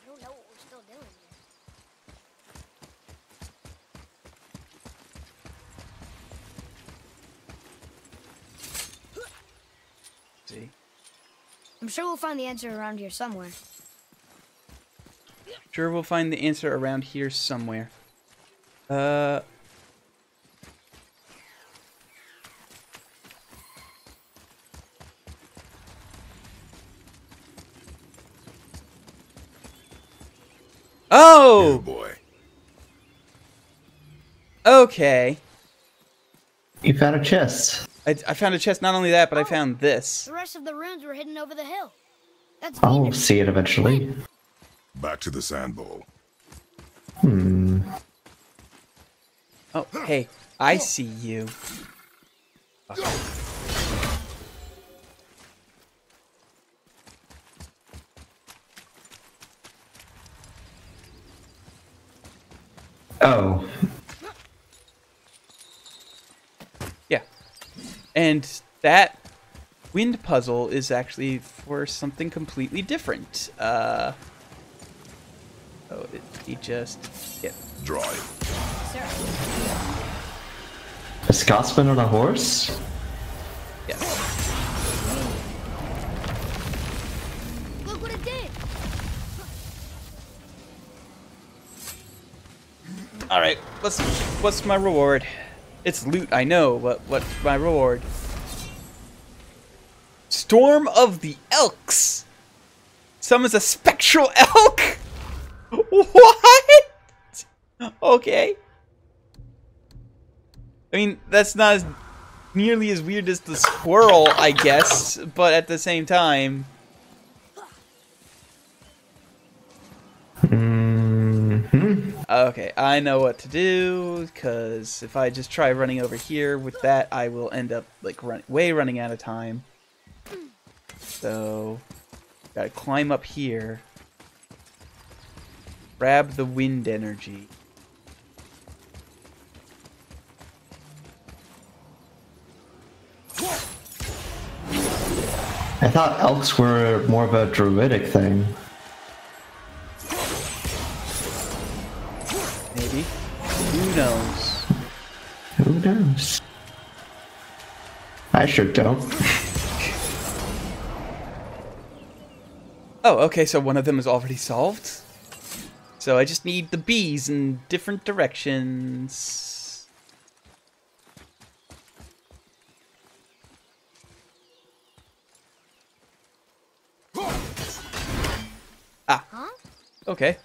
don't know what we're still doing here.
See.
I'm sure we'll find the answer around here somewhere.
Sure, we'll find the answer around here somewhere. Oh!
Good boy.
Okay.
You found a chest.
I found a chest. Not only that, but I found this.
The rest of the runes were hidden over the hill. That's
I'll
Venus.
see it eventually.
Back to the sand bowl.
Oh, hey, I see you.
Oh,
Yeah. And that wind puzzle is actually for something completely different. Oh, he just... Yeah.
Dry.
Sarah.
a Scotsman on a horse?
Yes.
Look what it did.
Alright, what's my reward? It's loot, I know, but what's my reward? Storm of the Elks! Summons a spectral elk? What? Okay. I mean, that's not as nearly as weird as the squirrel, I guess, but at the same time... Okay, I know what to do, because if I just try running over here with that, I will end up, like, running out of time. So, gotta climb up here. Grab the wind energy.
I thought elks were more of a druidic thing.
Maybe. Who knows?
Who knows? I sure don't.
Oh, okay, so one of them is already solved. So I just need the bees in different directions. Ah.
Huh?
Okay.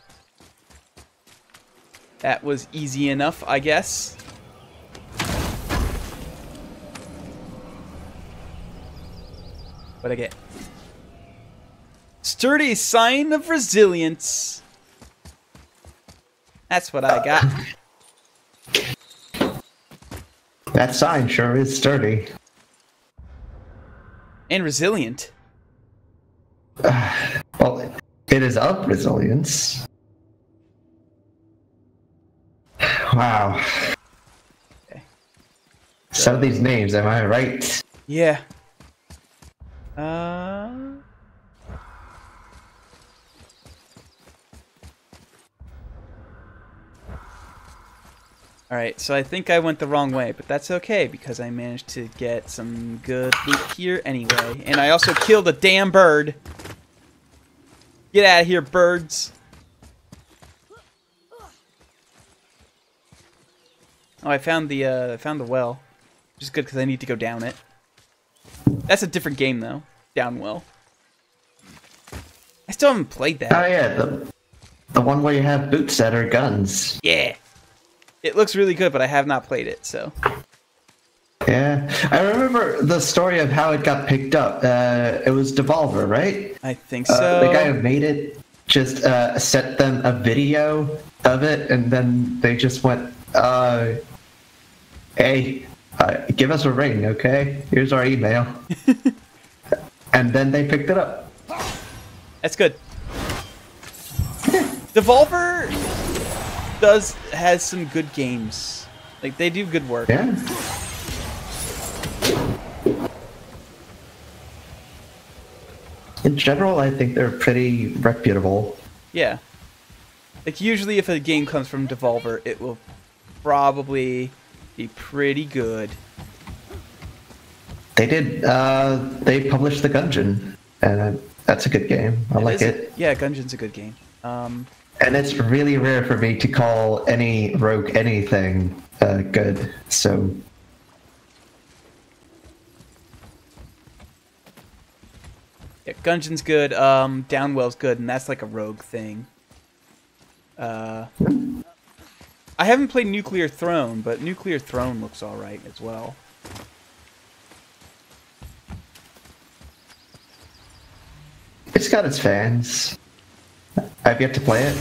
That was easy enough, I guess. What'd I get? Sturdy sign of resilience. That's what I got.
That sign sure is sturdy.
And resilient.
Well, it is of resilience. Wow.
Okay.
Some of these names, am I right?
Yeah. Alright, so I think I went the wrong way, but that's okay because I managed to get some good loot here anyway. And I also killed a damn bird. Get out of here, birds. Oh, I found the well. Which is good because I need to go down it. That's a different game though. Down well. I still haven't played
Oh
that.
yeah, the one where you have boots that are guns.
Yeah. It looks really good, but I have not played it, so.
Yeah, I remember the story of how it got picked up. It was Devolver, right?
I think
The guy
so.
who made it just sent them a video of it, and then they just went, "Hey, give us a ring, okay? Here's our email." And then they picked it up.
That's good. Devolver has some good games. Like, they do good work.
Yeah. In general, I think they're pretty reputable.
Yeah. Like, usually if a game comes from Devolver, it will probably be pretty good.
They did. They published the Gungeon, and that's a good game. I like it.
Yeah, Gungeon's a good game.
And it's really rare for me to call any rogue anything good. So
Yeah, Gungeon's good. Downwell's good, and that's like a rogue thing. I haven't played Nuclear Throne, but Nuclear Throne looks alright as well.
it's got its fans. I've yet to play it.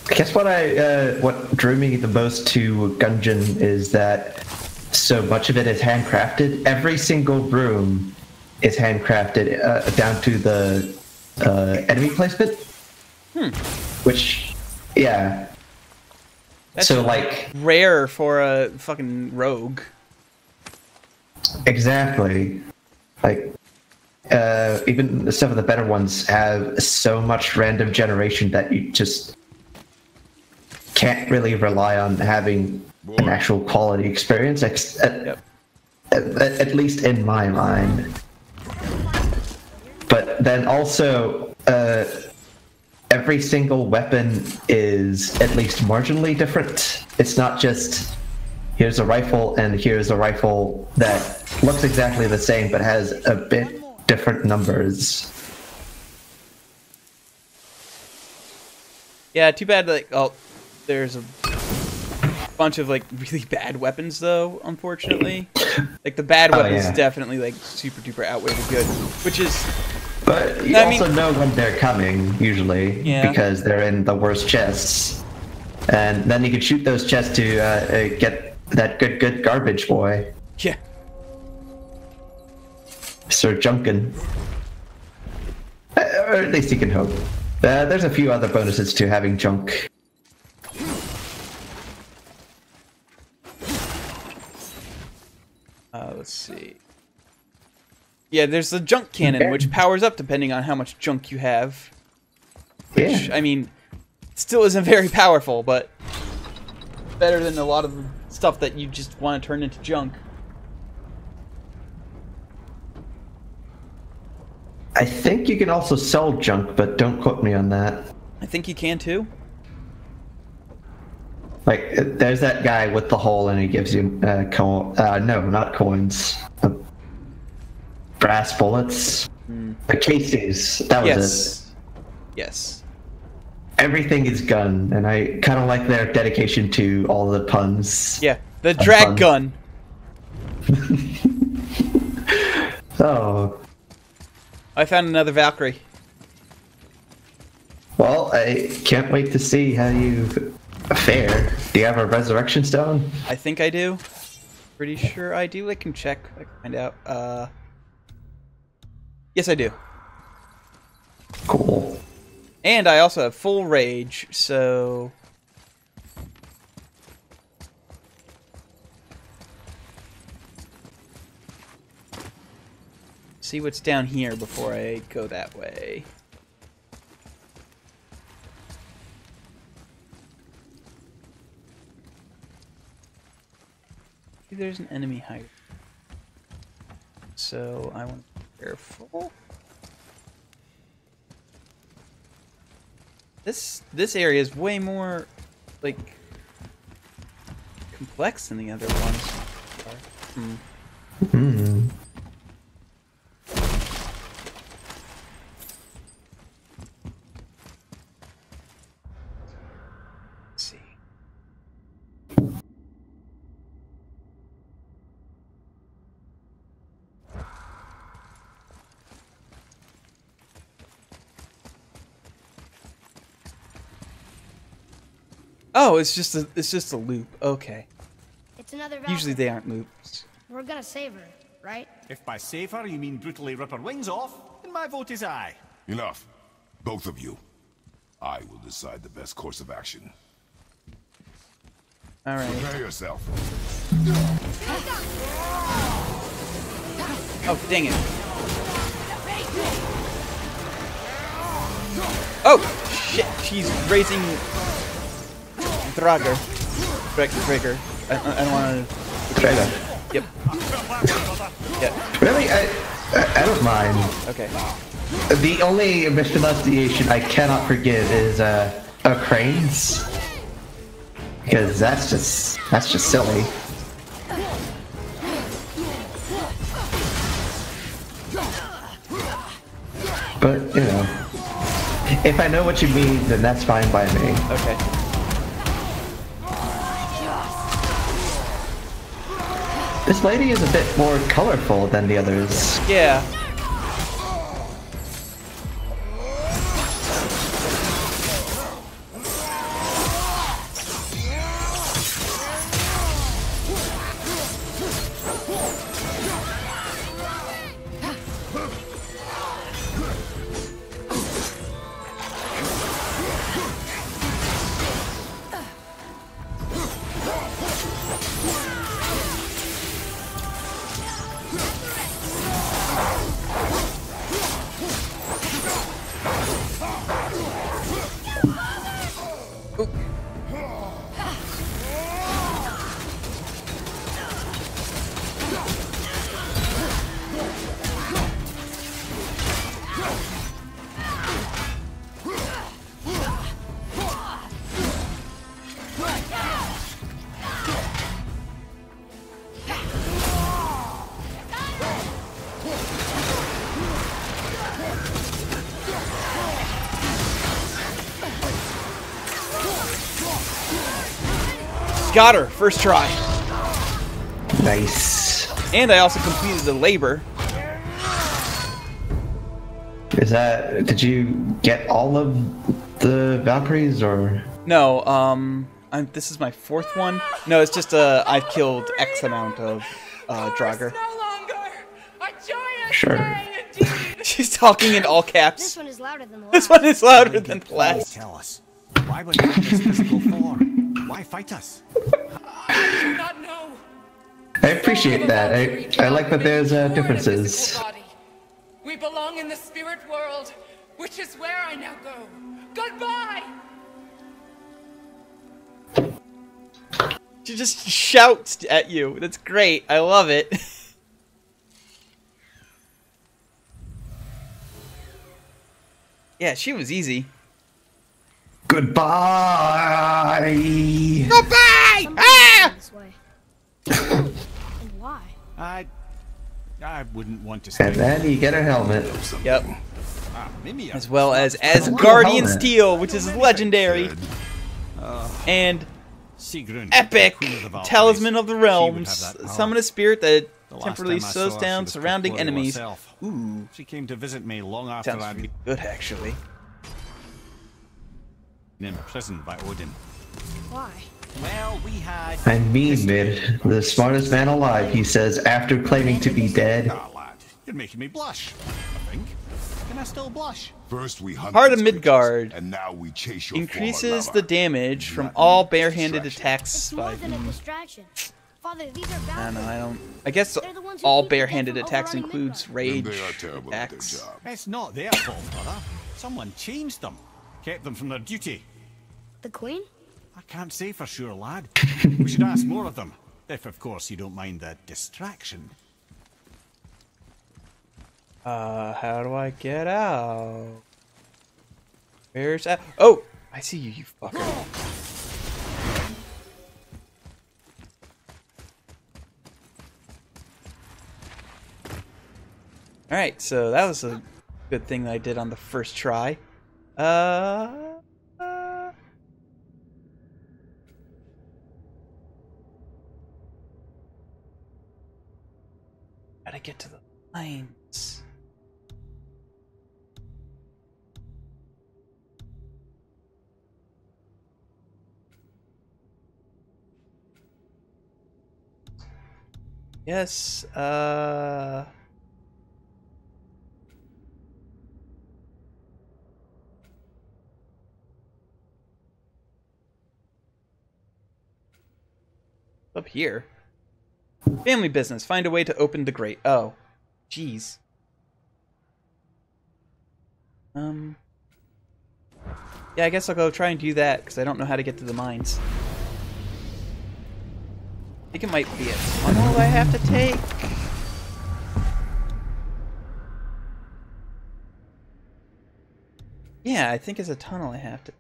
I guess what drew me the most to Gungeon is that so much of it is handcrafted. Every single room is handcrafted down to the enemy placement. Which, yeah.
That's
so like
rare for a fucking rogue.
exactly, like even some of the better ones have so much random generation that you just can't really rely on having an actual quality experience, at least in my mind. But then also, every single weapon is at least marginally different. It's not just, here's a rifle and here's a rifle that looks exactly the same but has a bit different numbers.
Yeah, too bad, like, there's a bunch of, like, really bad weapons, though, unfortunately. Like, the bad weapons definitely, like, super duper outweigh the good, which is...
But you also know when they're coming, usually, because they're in the worst chests. And then you can shoot those chests to get that good garbage boy.
Yeah.
Sir Junkin. Or at least you can hope. There's a few other bonuses to having junk.
Let's see. Yeah, there's the junk cannon, which powers up depending on how much junk you have. Which, I mean, still isn't very powerful, but better than a lot of stuff that you just want to turn into junk.
I think you can also sell junk, but don't quote me on that.
I think you can too.
Like, there's that guy with the hole and he gives you no, not coins. Brass bullets. The cases. That was it.
Yes.
Everything is gun, and I kind of like their dedication to all the puns.
Yeah, the drag gun.
Oh.
I found another Valkyrie.
Well, I can't wait to see how you fare. Do you have a resurrection stone?
I think I do. Pretty sure I do. I can check. I can find out. Yes, I do.
Cool.
And I also have full rage, so... See what's down here before I go that way. See, there's an enemy hiding. So I want to be careful. This area is way more like complex than the other ones.
Hmm.
Let's see. Oh, it's just a loop. Okay.
It's another
Usually
Valkyrie.
they aren't loops.
We're gonna save her, right?
If by save her you mean brutally rip her wings off, then my vote is aye.
Enough. Both of you. I will decide the best course of action.
All right.
Prepare yourself.
Oh, dang it. Oh, shit. She's raising Drager. Drager. I don't want to...
Traitor.
Yep. Yep.
Really? I don't mind.
Okay.
The only mispronunciation I cannot forgive is cranes. Because that's just silly. But, you know, if I know what you mean, then that's fine by me.
Okay.
This lady is a bit more colorful than the others.
Yeah. Got her. First try.
Nice.
And I also completed the labor.
Is that... Did you get all of the Valkyries, or...?
No, this is my fourth one. No, it's just, I've killed X amount of, Drager.
No longer a joyous
Sure.
day indeed.
She's talking in all
This
caps.
one is louder than the last.
This one is louder than the
Please
last.
tell us. Why were you in this physical form? Why fight us?
I do not know.
I appreciate that. I like that there's
Born in a
differences.
physical body. We belong in the spirit world, which is where I now go. Goodbye.
She just shouts at you. That's great. I love it. Yeah, she was easy.
Goodbye!
Goodbye!
Somebody's
Ah!
going this way. And why?
I wouldn't want to
And
say.
then you get a helmet.
Yep.
Maybe
As well as
Cool
Guardian
helmet.
Steel, which is legendary. And
Sigrun,
epic
Queen of the Valkyries.
Talisman of the
She would have
Realms.
that power.
Summon a spirit that
The last
temporarily
time I
slows
saw her,
down
she was
surrounding
corporeal
enemies.
herself.
Ooh,
She came to visit me long after
sounds
I'd
pretty good actually.
been imprisoned by Odin.
Why?
Well, we had.
I'm mean, Mid. The smartest man alive, he says, after claiming to be dead.
Ah, lad, you're making me blush. I think. Can I still blush?
First we hunt
Heart of
these creatures,
Midgard
and now we chase your
increases
former
the damage from
Not
all
need
barehanded
distraction.
attacks
It's
by
more than a distraction. Father, these are
I don't
Valkyries.
know, I don't. I guess
They're the ones who
all
keep the dead
barehanded
from
attacks
overrunning
includes
Midgard.
rage
Then they are terrible at their
attacks.
job.
It's not their fault, brother. Someone changed them. Kept them from their duty.
The Queen?
I can't say for sure, lad. We should ask more of them. If, of course, you don't mind the distraction.
How do I get out? Where's that? Oh, I see you, you fucker. Alright, so that was a good thing that I did on the first try. Gotta get to the lines. Yes, up here. Family business. Find a way to open the grate. Oh. Jeez. Yeah, I guess I'll go try and do that, because I don't know how to get to the mines. I think it might be a tunnel I have to take. Yeah, I think it's a tunnel I have to...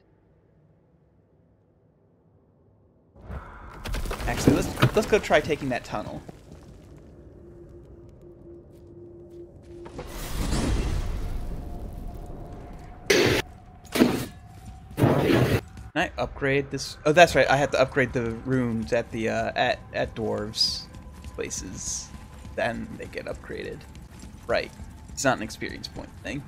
Actually, let's go try taking that tunnel. Can I upgrade this? Oh, that's right. I have to upgrade the rooms at the at dwarves places. Then they get upgraded. Right. It's not an experience point thing.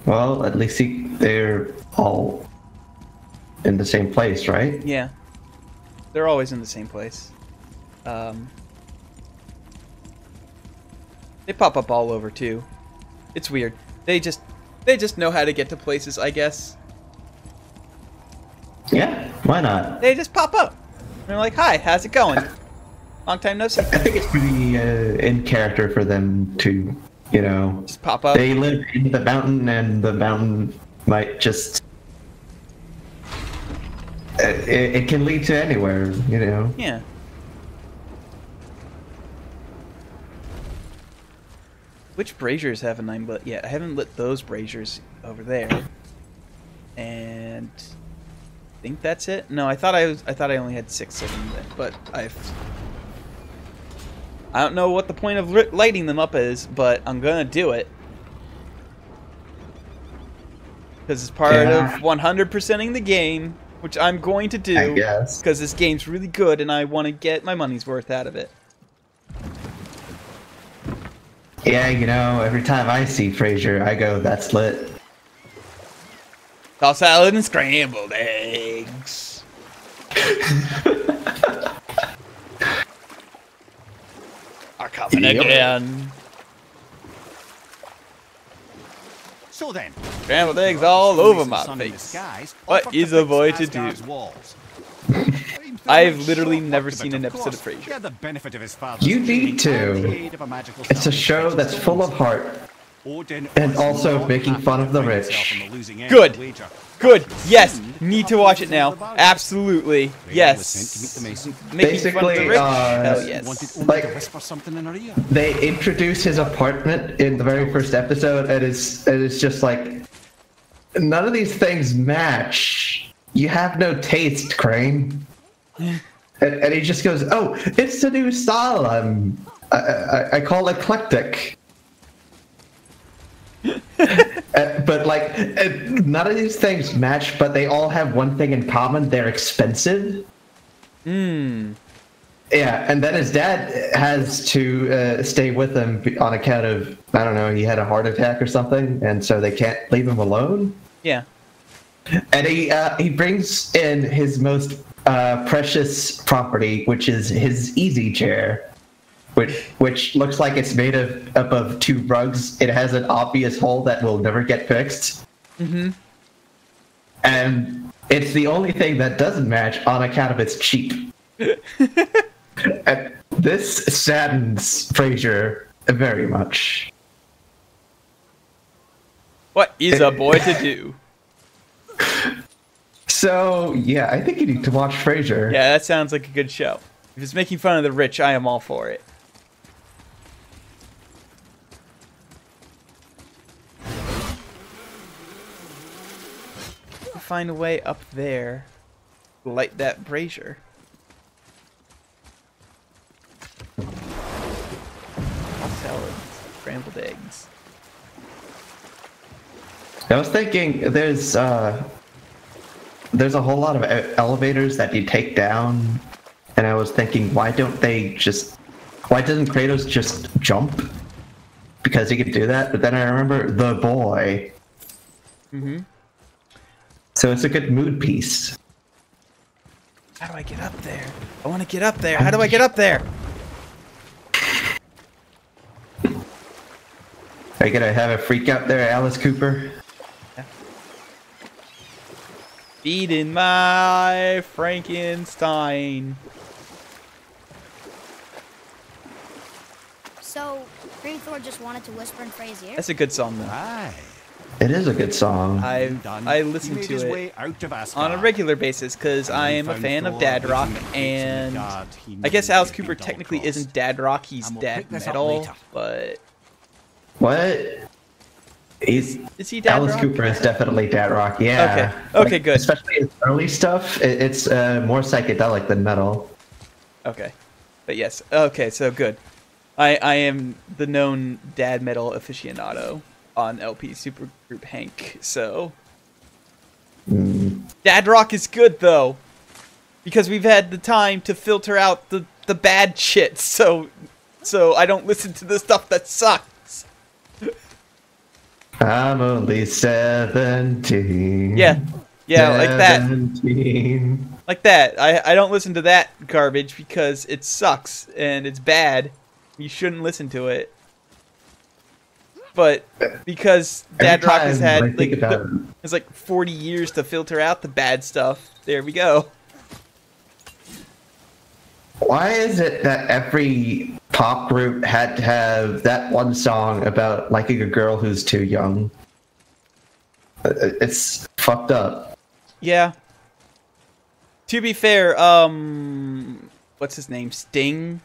Well, at least they're all in the same place, right?
Yeah. They're always in the same place. They pop up all over too. It's weird. They just know how to get to places, I guess.
Yeah, why not?
They just pop up. They're like, "Hi, how's it going? Long time no see."
I think it's pretty in character for them to, you know,
Just pop up.
they live in the mountain, and the mountain might just... it can lead to anywhere, you know?
Yeah. Which braziers haven't I lit yet? I haven't lit those braziers over there. And I think that's it. No, I thought I only had 6 of them, but I don't know what the point of lighting them up is, but I'm gonna do it because it's part of 100%ing the game, which I'm going to do.
I guess.
Because this game's really good, and I want to get my money's worth out of it.
Yeah, you know, every time I see Frasier, I go, "That's lit."
Tossed salad and scrambled eggs. Are coming again.
So then,
Scrambled eggs all over my face. What is a boy to do? I've literally never seen an episode of Frasier.
You need to. It's a show that's full of heart, and also making fun of the rich.
Good. Good. Yes. Need to watch it now. Absolutely. Yes. Making fun of the
Basically,
rich? Hell yes.
like, they introduce his apartment in the very first episode, and it's just like, none of these things match. You have no taste, Crane. And he just goes, "Oh, it's the new style I call eclectic." But like, none of these things match, but they all have one thing in common: they're expensive. Yeah, and then his dad has to stay with him on account of, I don't know, he had a heart attack or something, and so they can't leave him alone.
Yeah.
And he brings in his most precious property, which is his easy chair, which looks like it's made up of 2 rugs. It has an obvious hole that will never get fixed.
Mm-hmm.
And it's the only thing that doesn't match on account of it's cheap. And this saddens Frasier very much.
What is a boy to do?
So, yeah, I think you need to watch Frasier.
Yeah, that sounds like a good show. If it's making fun of the rich, I am all for it. find a way up there to light that brazier. Salad, scrambled eggs.
I was thinking there's a whole lot of elevators that you take down, and I was thinking why doesn't Kratos just jump? Because he could do that, but then I remember the boy.
Mm-hmm.
So it's a good mood piece.
How do I get up there? I want to get up there. How do I get up there?
Are you gonna have a freak out there, Alice Cooper?
Feeding my Frankenstein.
So, Green Thor just wanted to whisper in Frey's ear?
That's a good song, though.
Aye.
It is a good song.
I listen
He made
to
his
it
way out of
on a
Asgard.
regular basis because I am a fan of dad rock, and I guess Alice Cooper technically isn't dad rock; he's
And we'll
dad
pick this up
metal.
later.
But
What?
is he dad
Alice
rock?
Cooper is definitely dad rock, yeah.
Okay, good.
Especially his early stuff, it's more psychedelic than metal.
Okay, but yes. Okay, so good. I am the known dad metal aficionado on LP Supergroup Hank. So dad rock is good though, because we've had the time to filter out the bad shit. So I don't listen to the stuff that sucks.
I'm only 17.
Yeah, like that.
17.
Like that. I don't listen to that garbage because it sucks and it's bad. You shouldn't listen to it. But because Dad Rock has had it's like 40 years to filter out the bad stuff. There we go.
Why is it that every pop group had to have that one song about liking a girl who's too young? It's fucked up.
Yeah. To be fair, what's his name? Sting.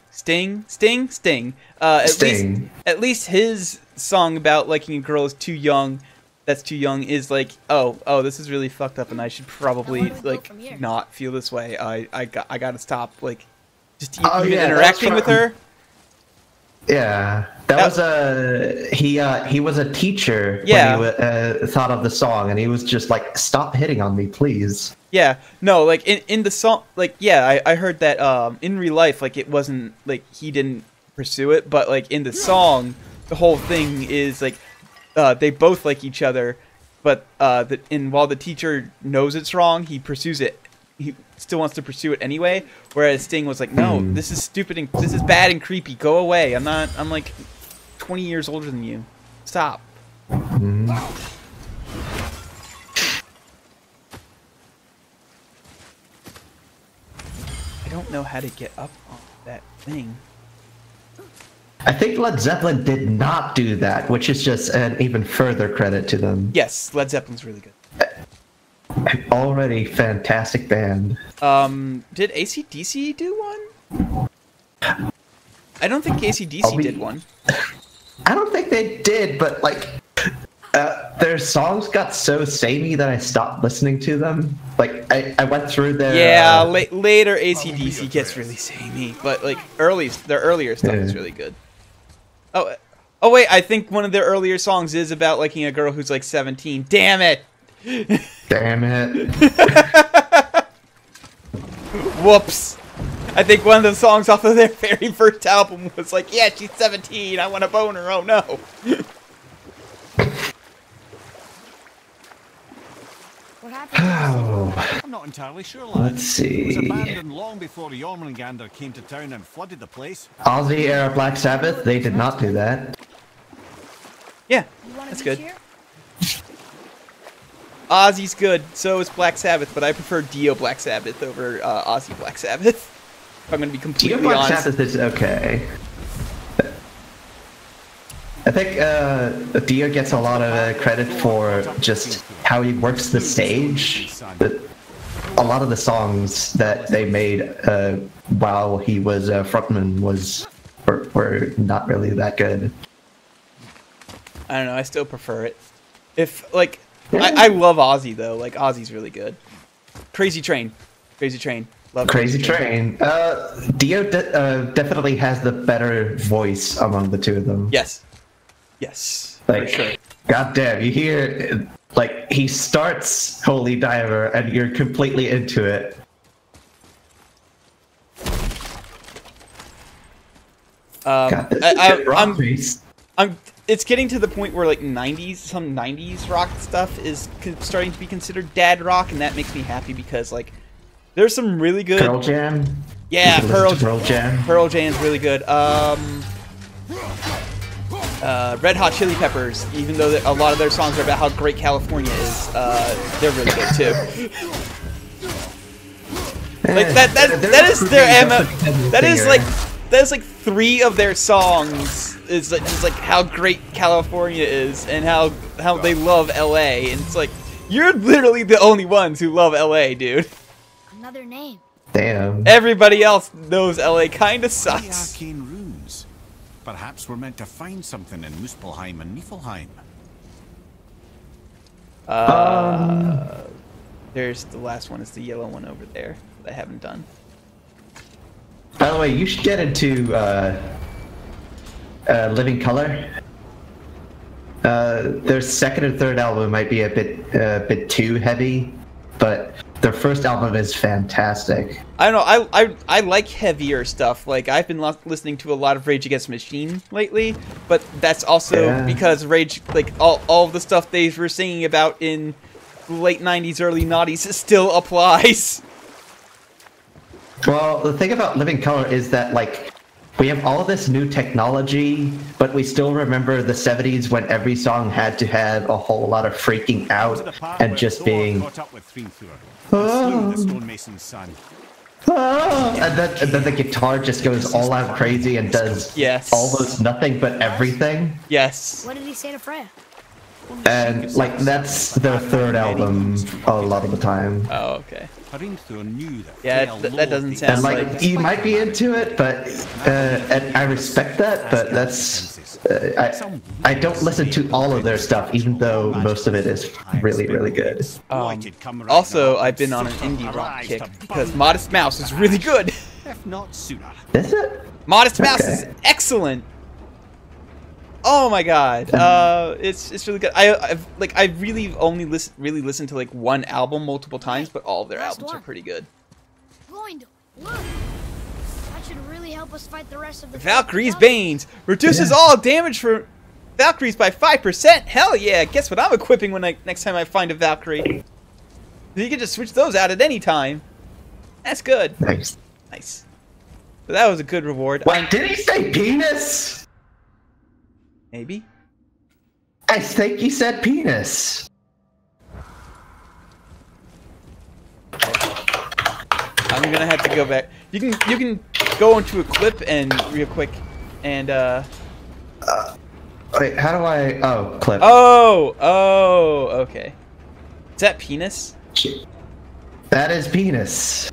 At least his song about liking a girl is too young. That's too young is like, oh, this is really fucked up, and I should probably like not feel this way. I gotta stop like just even interacting with her.
Yeah, that was he was a teacher when he thought of the song, and he was just like, "Stop hitting on me, please."
Yeah, no, like in the song, like I heard that in real life, like it wasn't like he didn't pursue it, but like in the song, the whole thing is like they both like each other, but while the teacher knows it's wrong, he pursues it. He still wants to pursue it anyway. Whereas Sting was like, "No, this is stupid and this is bad and creepy. Go away. I'm like 20 years older than you. Stop." I don't know how to get up on that thing.
I think Led Zeppelin did not do that, which is just an even further credit to them.
Yes, Led Zeppelin's really good.
Already fantastic band.
Did AC/DC do one? I don't think AC/DC did one.
I don't think they did, but like their songs got so samey that I stopped listening to them. Like I went through their
later AC/DC gets really samey, but like their earlier stuff is really good. Oh wait, I think one of their earlier songs is about liking a girl who's like 17. Damn it!
Damn it.
Whoops. I think one of the songs off of their very first album was like, "Yeah, she's 17, I want to bone her, oh no."
What happened?
I'm not entirely sure, lad.
Let's see.
It was abandoned long before the Jormungandr came to town and flooded the place.
Aussie era Black Sabbath, they did not do that.
Yeah,
You wanna
that's
be
good.
here?
Ozzy's good, so is Black Sabbath, but I prefer Dio Black Sabbath over Ozzy Black Sabbath. If I'm going to be completely
Black
honest.
Sabbath is okay. I think Dio gets a lot of credit for just how he works the stage, but a lot of the songs that they made while he was frontman were not really that good.
I don't know, I still prefer it. If, like, I love Ozzy though. Like Ozzy's really good. Crazy Train. Love
Crazy Train. Dio definitely has the better voice among the two of them.
Yes.
Like,
for sure.
goddamn, you hear like he starts Holy Diver and you're completely into it.
It's getting to the point where like some 90s rock stuff is starting to be considered dad rock, and that makes me happy because like there's some really good
Pearl Jam.
Yeah, Pearl
Jam.
Pearl Jam's really good. Red Hot Chili Peppers, even though a lot of their songs are about how great California is, they're really good too. Like that is their MO. That is like 3 of their songs is just like how great California is and how they love LA, and it's like you're literally the only ones who love LA, dude.
Another name.
Damn.
Everybody else knows LA kinda
The
sucks.
arcane runes. Perhaps we're meant to find something in Musphelheim and Niflheim.
There's the last one is the yellow one over there that I haven't done.
By the way, you should get into Living Color. Their second and third album might be a bit too heavy, but their first album is fantastic.
I don't know. I like heavier stuff. Like I've been listening to a lot of Rage Against the Machine lately, but that's also because Rage, like all of the stuff they were singing about in the late '90s, early '90s, still applies.
Well, the thing about Living Color is that like we have all this new technology, but we still remember the '70s when every song had to have a whole lot of freaking out and just being.
The stonemason's son.
And then the guitar just goes all out crazy and does almost nothing but everything.
Yes.
What did he say to Freya?
And like that's their third album a lot of the time.
Oh, okay.
Yeah,
that doesn't sound
and like you might be into it, but and I respect that. But that's I don't listen to all of their stuff, even though most of it is really really good.
Also, I've been on an indie rock kick because Modest Mouse is really good.
If not sooner.
Is it?
Modest Mouse is excellent. Oh my god, it's really good. I really only listened to like one album multiple times, but all of their albums are pretty good.
Going to look. That should really help us fight the rest of the
Valkyrie's Banes reduces all damage for Valkyries by 5%. Hell yeah! Guess what I'm equipping when next time I find a Valkyrie. You can just switch those out at any time. That's good.
Nice.
So that was a good reward.
Wait, did he say penis?
Maybe.
I think he said penis.
I'm gonna have to go back. You can go into a clip and real quick and
Wait, how do I? Oh, clip.
Oh, okay. Is that penis?
That is penis.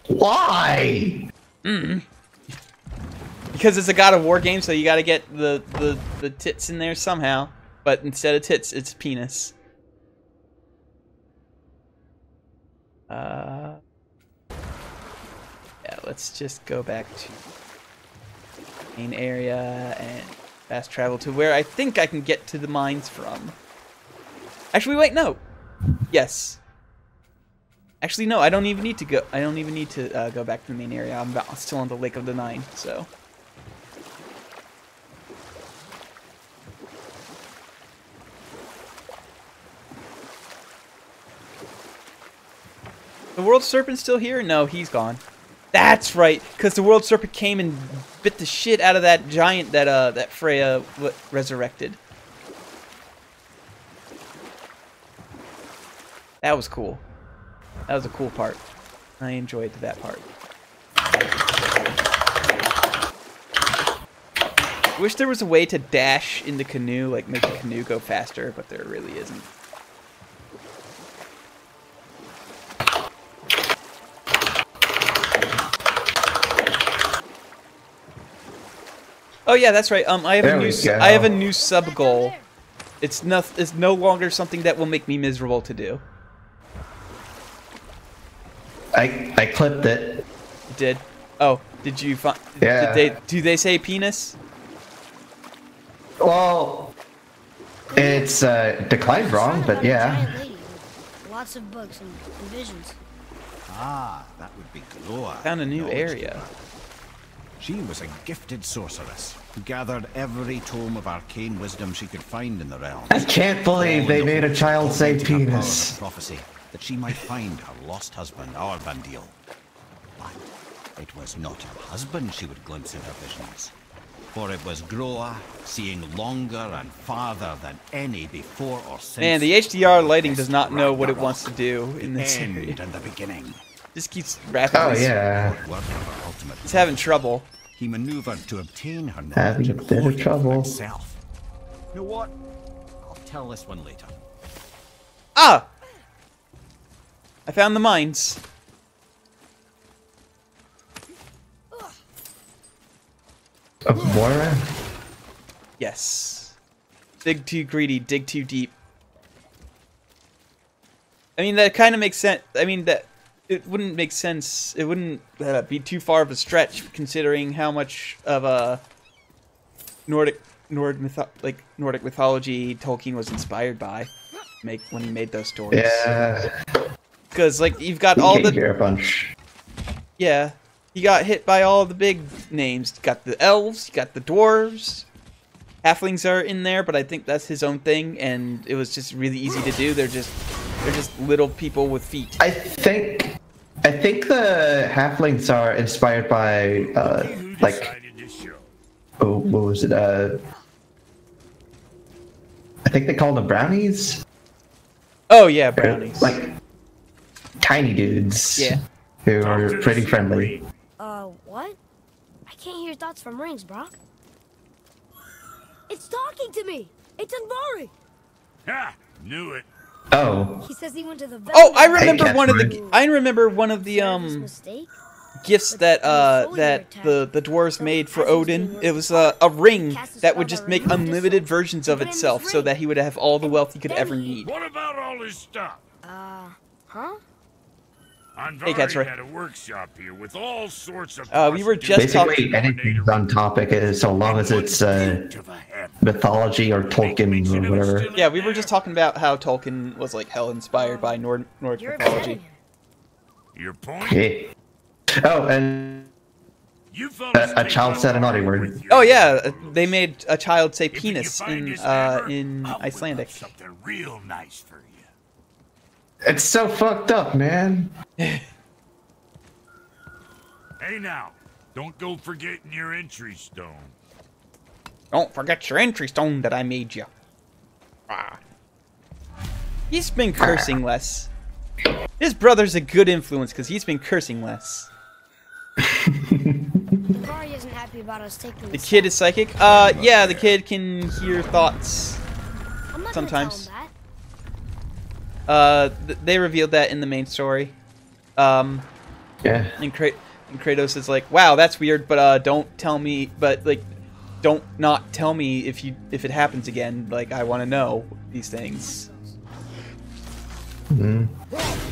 Why?
Because it's a God of War game, so you gotta get the tits in there somehow. But instead of tits, it's penis. Yeah, let's just go back to the main area and fast travel to where I think I can get to the mines from. Actually, wait, no. Yes. Actually, no. I don't even need to go. I don't even need to go back to the main area. I'm still on the Lake of the Nine, so. The World Serpent's still here? No, he's gone. That's right, because the World Serpent came and bit the shit out of that giant that Freya resurrected. That was cool. That was a cool part. I enjoyed that part. I wish there was a way to dash in the canoe, like make the canoe go faster, but there really isn't. Oh yeah, that's right. I have a new sub goal. It's no longer something that will make me miserable to do.
I clipped it.
You did? Oh, did you find?
Yeah.
Do they say penis?
Well, it's declined wrong, but yeah.
Giant lady with lots of books and visions.
Ah, that would be Gloa.
Found a new
Knowledge
area.
keeper. She was a gifted sorceress who gathered every tome of arcane wisdom she could find in the realm.
I can't believe they made a child say penis.
Prophecy that she might find her lost husband, Arbandil. But it was not her husband she would glimpse in her visions. For it was Groa, seeing longer and farther than any before or since.
Man, the HDR lighting does not know what it wants to do in this
end
area.
and the beginning.
Just keeps rapidly.
Oh yeah.
It's having trouble.
He maneuvered to obtain her knowledge
Having a
and
bit of
hoard it for
trouble.
himself. You know what? I'll tell this one later.
Ah! I found the mines.
Of Moira?
Yes. Dig too greedy, dig too deep. I mean, that kind of makes sense. I mean, that it wouldn't make sense. It wouldn't be too far of a stretch, considering how much of a Nordic mythology Tolkien was inspired by, when he made those stories.
Yeah.
Because like you've got
He
all
came
the
here a bunch.
yeah, you got hit by all the big names. You got the elves, you got the dwarves. Halflings are in there, but I think that's his own thing, and it was just really easy to do. They're just little people with feet.
I think the halflings are inspired by like what was it? I think they call them brownies.
Oh yeah,
They're,
brownies.
like tiny dudes.
Yeah.
Who are pretty friendly.
What? I can't hear thoughts from rings, Brock. It's talking to me! It's Anvari!
Ha! Knew it.
Oh.
He says he went to the
Oh, I
village.
remember
Hey,
one of the
Casper.
I remember one of the
Mistake?
gifts that the dwarves made for Odin. It was a ring that would just make unlimited versions of itself, so that he would have all the wealth he could ever need.
What about all his stuff?
Huh?
Anvari
Catsroy.
had a workshop here with all sorts of.
We were just
Basically, anything's on topic so long as it's mythology or Tolkien or whatever.
Yeah, we were just talking about how Tolkien was like hell inspired by Nordic
You're
mythology.
upsetting him.
Your point?
Yeah. Oh, and
You fellas
a
take
child
my
said a naughty
word
word.
with your
Oh yeah,
words.
they made a child say
If you
penis
find
in
his hammer,
in
I'll whip
Icelandic.
up something real nice for you.
It's so fucked up, man.
Hey now, don't go forgetting your entry stone.
Don't forget your entry stone that I made you. Ah. He's been cursing less. His brother's a good influence because he's been cursing less.
Anvari isn't happy about us taking
The kid is psychic? Yeah, the kid can hear thoughts.
I'm not
sometimes.
Gonna tell him that.
They revealed that in the main story.
Yeah.
And Kratos is like, wow, that's weird, but don't tell me, but like, don't not tell me if it happens again. Like, I want to know these things.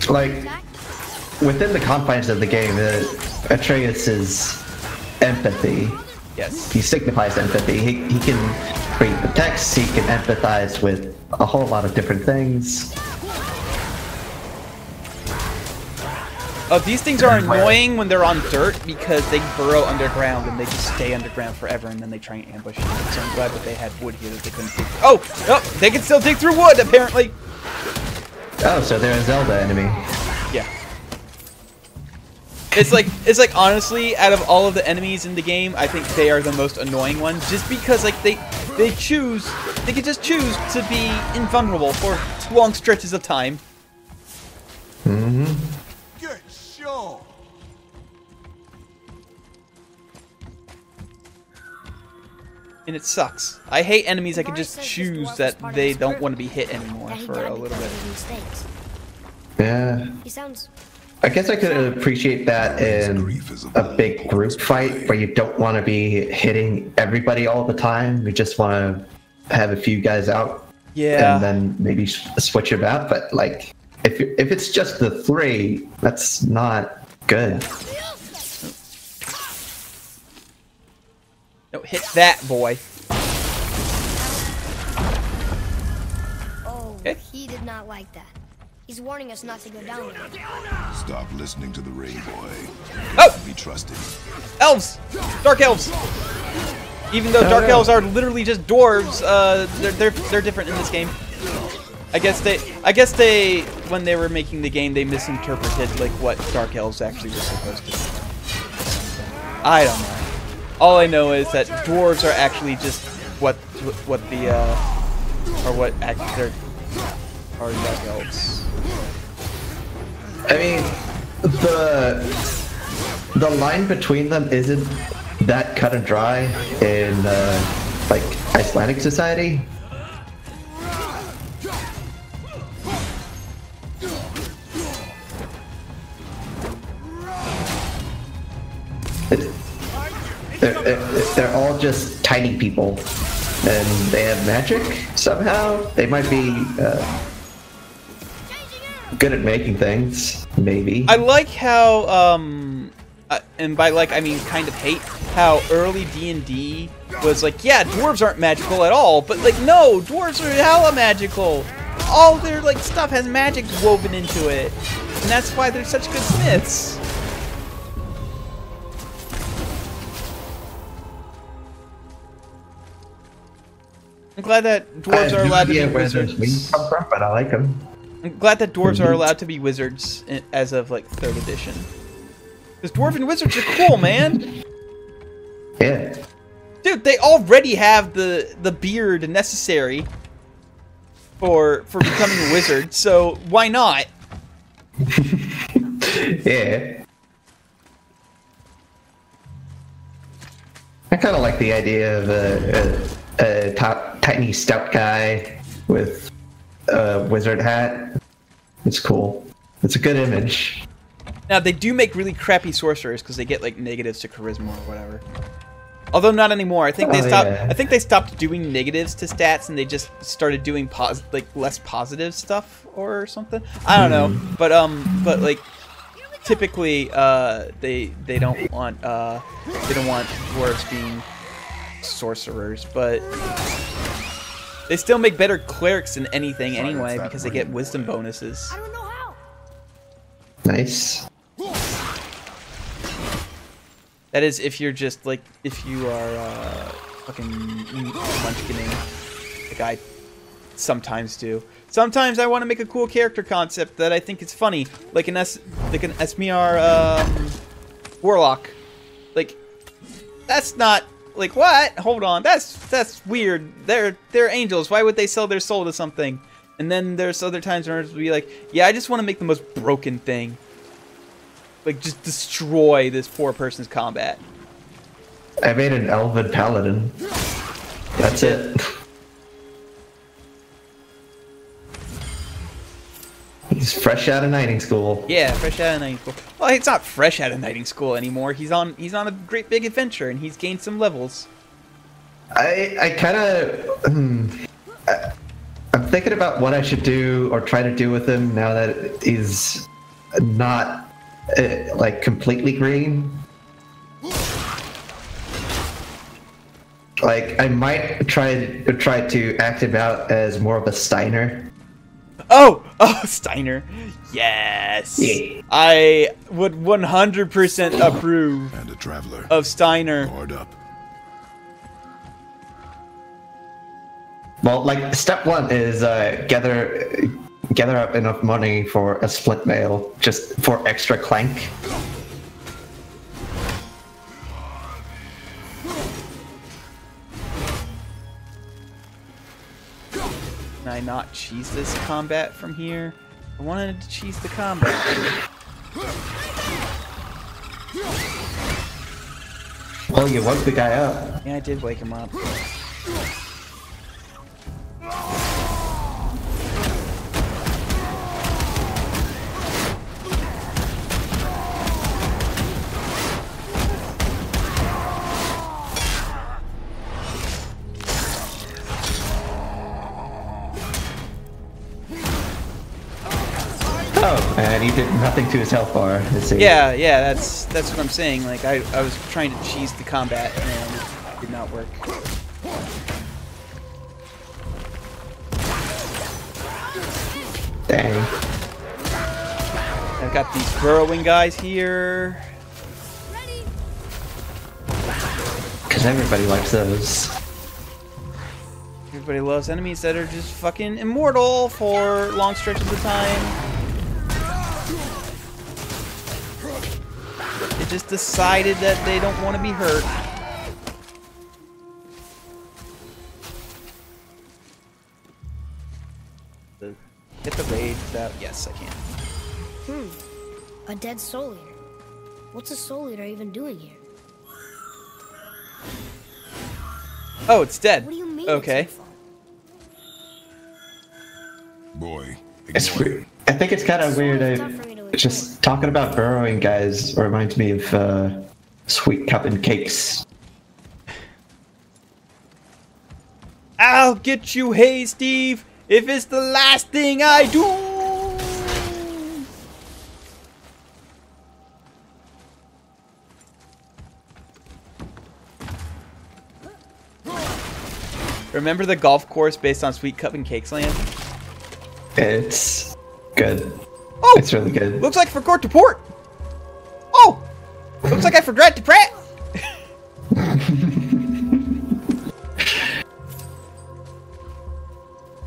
Like, within the confines of the game, Atreus' empathy,
Yes.
he signifies empathy. He can read the text, he can empathize with a whole lot of different things.
Oh, these things are annoying when they're on dirt because they burrow underground and they just stay underground forever and then they try and ambush you. So I'm glad that they had wood here that they couldn't dig. Oh, they can still dig through wood apparently.
Oh, so they're a Zelda enemy.
Yeah. It's like honestly, out of all of the enemies in the game, I think they are the most annoying ones, just because like they can just choose to be invulnerable for long stretches of time.
Mm-hmm.
Good show.
And it sucks. I hate enemies I can just choose that they don't want to be hit anymore
That he
for
died
a little
because
bit.
of his mistakes.
Yeah.
He sounds.
I guess I could appreciate that in a big group fight where you don't want to be hitting everybody all the time. You just want to have a few guys out.
Yeah.
and then maybe switch it out. But like, if it's just the 3, that's not good.
No, hit that, boy.
Oh,
Okay.
he did not like that. He's warning us not to go down there.
Stop listening to the rain boy.
Oh!
Be trusted.
Elves! Dark elves! Even though dark elves are literally just dwarves, they're different in this game. I guess they when they were making the game they misinterpreted like what dark elves actually were supposed to be. I don't know. All I know is that dwarves are actually just what the or what they're are dark elves.
I mean, the line between them isn't that cut and dry in like Icelandic society. They're all just tiny people, and they have magic somehow. They might be good at making things, maybe.
I like how and by like I mean kind of hate how early D&D was like, yeah, dwarves aren't magical at all, but like no, dwarves are hella magical. All their like stuff has magic woven into it, and that's why they're such good smiths. I'm glad that dwarves are allowed to be wizards.
Come from, but I like them.
I'm glad that dwarves are allowed to be wizards as of like 3rd edition. Because dwarven wizards are cool, man.
Yeah.
Dude, they already have the beard necessary for becoming a wizard, so why not?
Yeah. I kind of like the idea of a tiny stout guy with a wizard hat. It's cool. It's a good image.
Now, they do make really crappy sorcerers because they get like negatives to charisma or whatever. Although not anymore. I think they stopped.
Yeah.
I think they stopped doing negatives to stats and they just started doing less positive stuff or something. I don't know, but like typically they don't want dwarves being sorcerers, but they still make better clerics than anything anyway because they get wisdom bonuses.
I don't know how.
Nice.
That is, if you're just like, if you are fucking munchkining, like I sometimes do. Sometimes I want to make a cool character concept that I think is funny, like an SMR warlock. Like, that's not like what? Hold on, that's weird. They're angels. Why would they sell their soul to something? And then there's other times where it's be like, yeah, I just want to make the most broken thing. Like, just destroy this poor person's combat.
I made an elven paladin. That's it. He's fresh out of knighting school.
Yeah, fresh out of knighting school. Well, he's not fresh out of knighting school anymore. He's on a great big adventure, and he's gained some levels.
I kind of... I'm thinking about what I should do or try to do with him now that he's not like completely green. Like I might try to act him out as more of a Steiner.
Oh, Steiner. Yes.
Yeah.
I would 100% approve
And a traveler.
of Steiner.
Guard up.
Well, like step 1 is gather up enough money for a splint mail, just for extra clank.
Can I not cheese this combat from here? I wanted to cheese the combat.
Oh, you woke the guy up.
Yeah, I did wake him up.
And he did nothing to his health bar. Let's see.
Yeah, that's what I'm saying. Like I was trying to cheese the combat and it did not work.
Dang.
I've got these burrowing guys here.
Because everybody likes those.
Everybody loves enemies that are just fucking immortal for long stretches of time. They just decided that they don't want to be hurt. Get the rage without... Yes, I can.
A dead soul eater. What's a soul eater even doing here?
Oh, it's dead.
What do you mean?
Okay.
It's your fault?
Boy,
It's
ignore
weird.
him.
I think it's kind of
So
weird.
it's tough for me to
It's just talking about burrowing guys reminds me of sweet cup and cakes.
I'll get you, hey Steve, if it's the last thing I do. Remember the golf course based on Sweet Cup and Cakes Land?
It's good.
Oh,
It's really good.
looks like I forgot to port. Oh, looks like I forgot to prat.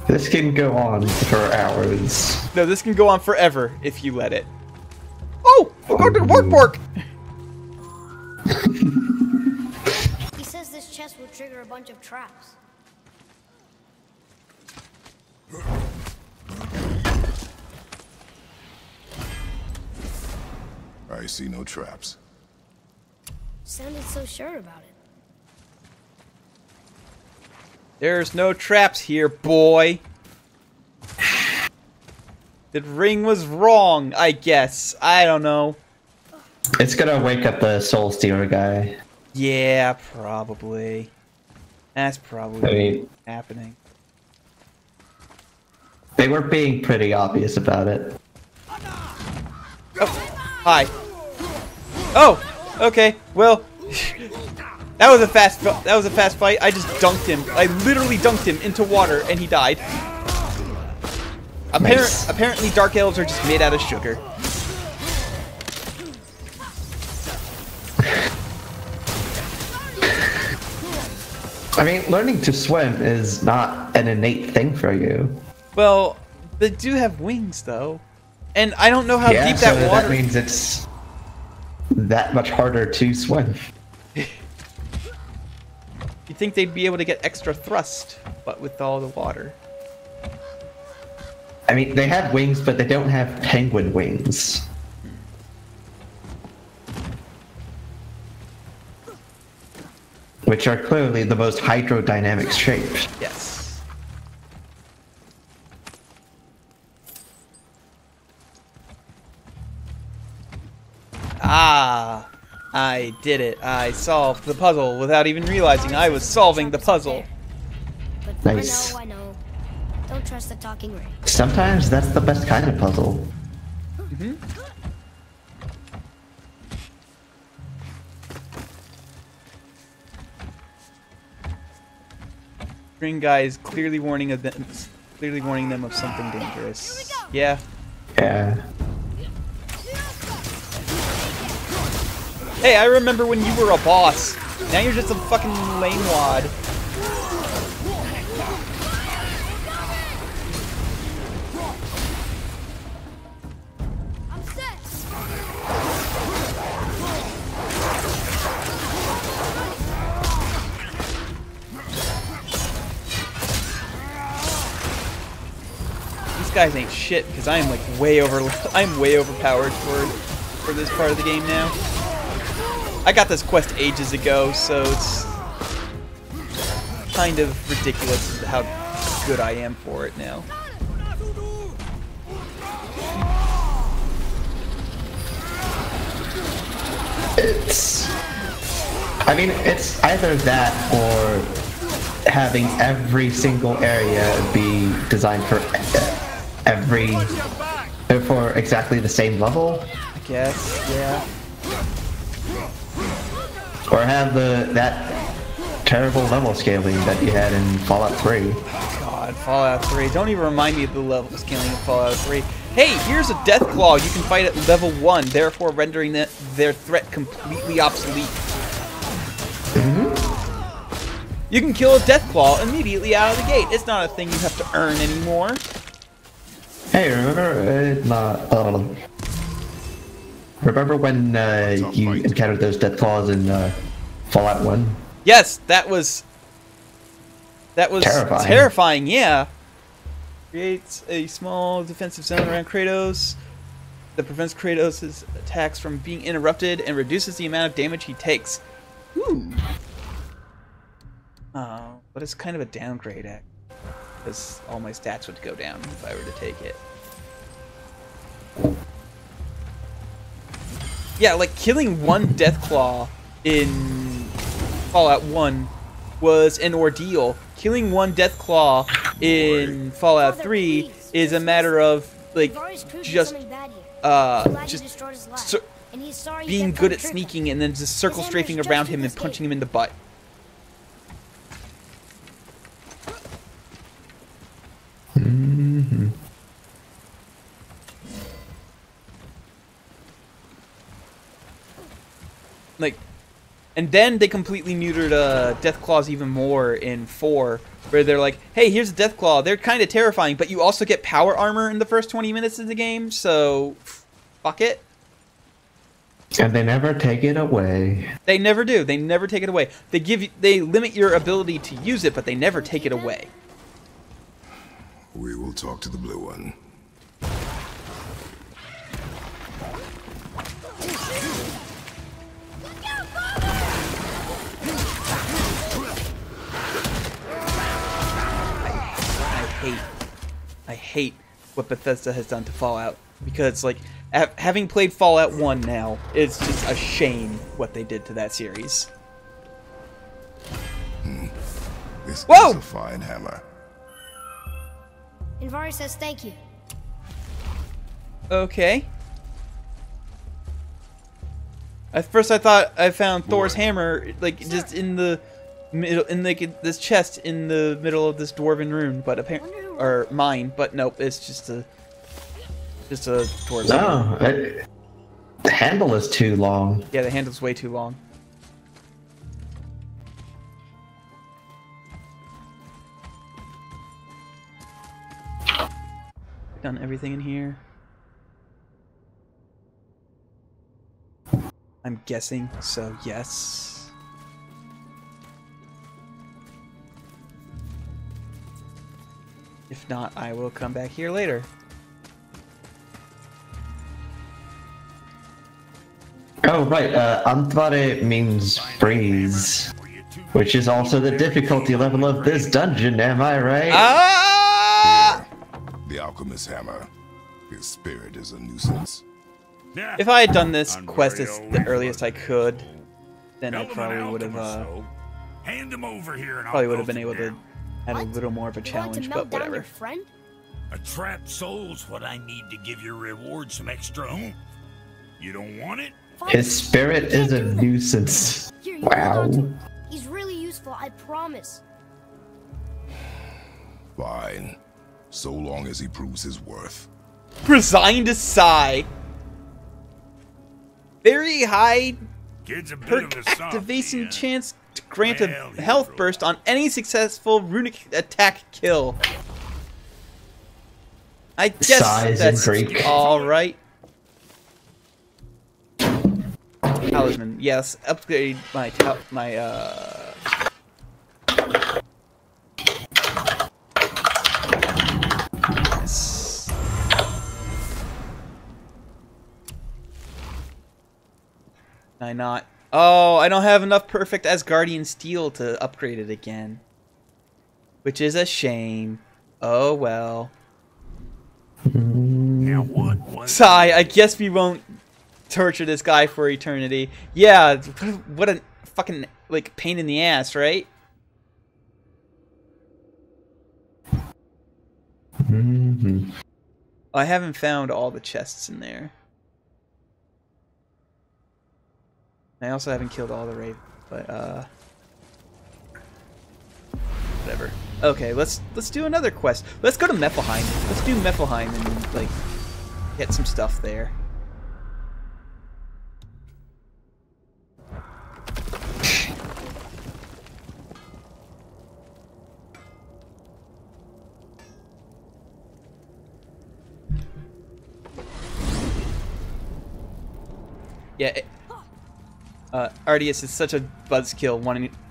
This can go on for hours.
No, this can go on forever if you let it. Oh, forgot to pork.
He says this chest will trigger a bunch of traps.
I see no traps.
Sounded so sure about it.
There's no traps here, boy. The ring was wrong, I guess. I don't know.
It's gonna wake up the soul stealer guy.
Yeah, probably. That's probably
I mean-
happening.
They were being pretty obvious about it.
Oh, hi. Oh, okay. Well, that was a fast fight. I just dunked him. I literally dunked him into water, and he died.
Nice.
Apparently, dark elves are just made out of sugar.
I mean, learning to swim is not an innate thing for you.
Well, they do have wings, though, and I don't know how deep
so
that water.
that means it's that much harder to swim.
You'd think they'd be able to get extra thrust, but with all the water.
I mean, they have wings, but they don't have penguin wings. Which are clearly the most hydrodynamic shape.
Yes. Ah, I did it. I solved the puzzle without even realizing I was solving the puzzle.
But
Nice.
I know. Don't trust the talking ring.
Sometimes that's the best kind of puzzle.
Ring guy is clearly warning them of something dangerous. Yeah.
Yeah.
Hey, I remember when you were a boss. Now you're just a fucking lame wad.
I'm set.
These guys ain't shit because I am like I'm way overpowered for this part of the game now. I got this quest ages ago, so it's kind of ridiculous how good I am for it now.
I mean, it's either that or having every single area be designed for every They're for exactly the same level?
I guess, yeah.
Or have that terrible level scaling that you had in Fallout 3?
God, Fallout 3. Don't even remind me of the level scaling of Fallout 3. Hey, here's a Deathclaw you can fight at level 1, therefore rendering their threat completely obsolete. You can kill a Deathclaw immediately out of the gate. It's not a thing you have to earn anymore.
Hey, remember when you encountered those Deathclaws in Fallout 1?
Yes, that was terrifying, yeah. Creates a small defensive zone around Kratos that prevents Kratos' attacks from being interrupted and reduces the amount of damage he takes. Ooh. Oh, but it's kind of a downgrade, actually, because all my stats would go down if I were to take it. Yeah, like killing one Deathclaw in Fallout 1 was an ordeal. Killing one Deathclaw in Fallout 3 is a matter of like just being good at sneaking and then just circle strafing around him and punching him in the butt. Like, and then they completely neutered Deathclaws even more in 4, where they're like, hey, here's a Deathclaw. They're kind of terrifying, but you also get power armor in the first 20 minutes of the game, so fuck it.
And they never take it away.
They never do. They never take it away. They limit your ability to use it, but they never take it away.
We will talk to the blue one.
I hate what Bethesda has done to Fallout, because like having played Fallout 1 now, it's just a shame what they did to that series.
This
Whoa!
is a fine hammer.
Invari says thank you.
Okay. At first I thought I found Thor's hammer like just in the middle, in like this chest in the middle of this dwarven room, but apparently, or mine, but nope, it's just a dwarven hammer.
No, the handle is too long.
Yeah, the handle's way too long. Done everything in here. I'm guessing, so yes. If not, I will come back here later.
Oh, right, Antvare means breeze, which is also the difficulty level of this dungeon, am I right?
Ah!
The alchemist's hammer. His spirit is a nuisance.
If I had done this quest as the earliest I could, then I probably would have
Hand him over here and
probably would have been able to have a little more of a
You're going to
challenge,
melt
but
down your
whatever.
friend?
A trapped soul's what I need to give your reward some extra oomph. You don't want it?
His spirit is a nuisance.
Here, you hold on to
Wow.
him. He's really useful, I promise.
Fine. So long as he proves his worth.
Resigned to sigh. Very high
Kid's a bit
perk
of a softie,
activation
huh?
chance to grant a
Well, he'll
health
grow
burst on any successful runic attack kill. I guess
Sighs in
that's
Greek.
alright. Talisman, yes, upgrade my yes. Can I not? Oh, I don't have enough perfect Asgardian steel to upgrade it again. Which is a shame. Oh well.
Now what was
Sigh, I guess we won't torture this guy for eternity. Yeah, what a fucking, like, pain in the ass, right? I haven't found all the chests in there. I also haven't killed all the ravens, but whatever. Okay, let's do another quest. Let's go to Musphelheim. Let's do Musphelheim and like get some stuff there. Yeah, Ardius is such a buzzkill,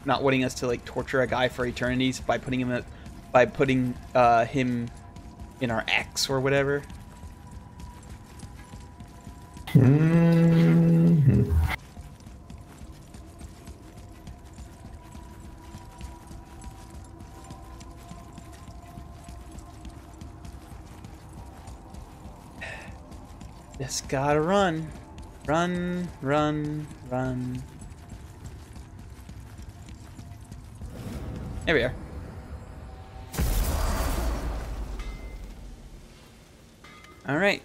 not wanting us to like torture a guy for eternities by putting him him in our axe or whatever.
Mm-hmm.
Just gotta run. Run, run, run. There we are. Alright.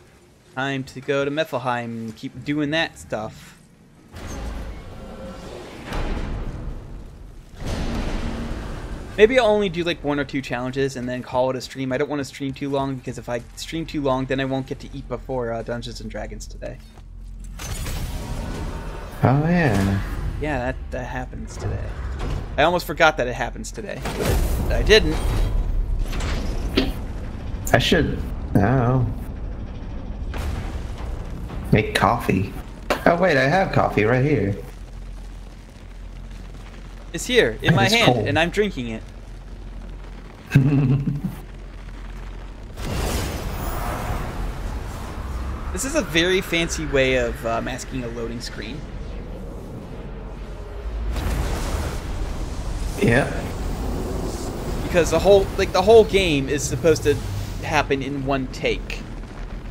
Time to go to Musphelheim and keep doing that stuff. Maybe I'll only do like 1 or 2 challenges and then call it a stream. I don't want to stream too long because if I stream too long, then I won't get to eat before Dungeons and Dragons today.
Oh yeah.
Yeah, that happens today. I almost forgot that it happens today, but I didn't.
I should. Oh. Make coffee. Oh wait, I have coffee right here.
It's here in my
It's
hand,
cold.
and I'm drinking it. This is a very fancy way of masking a loading screen.
Yeah.
Because the whole game is supposed to happen in one take.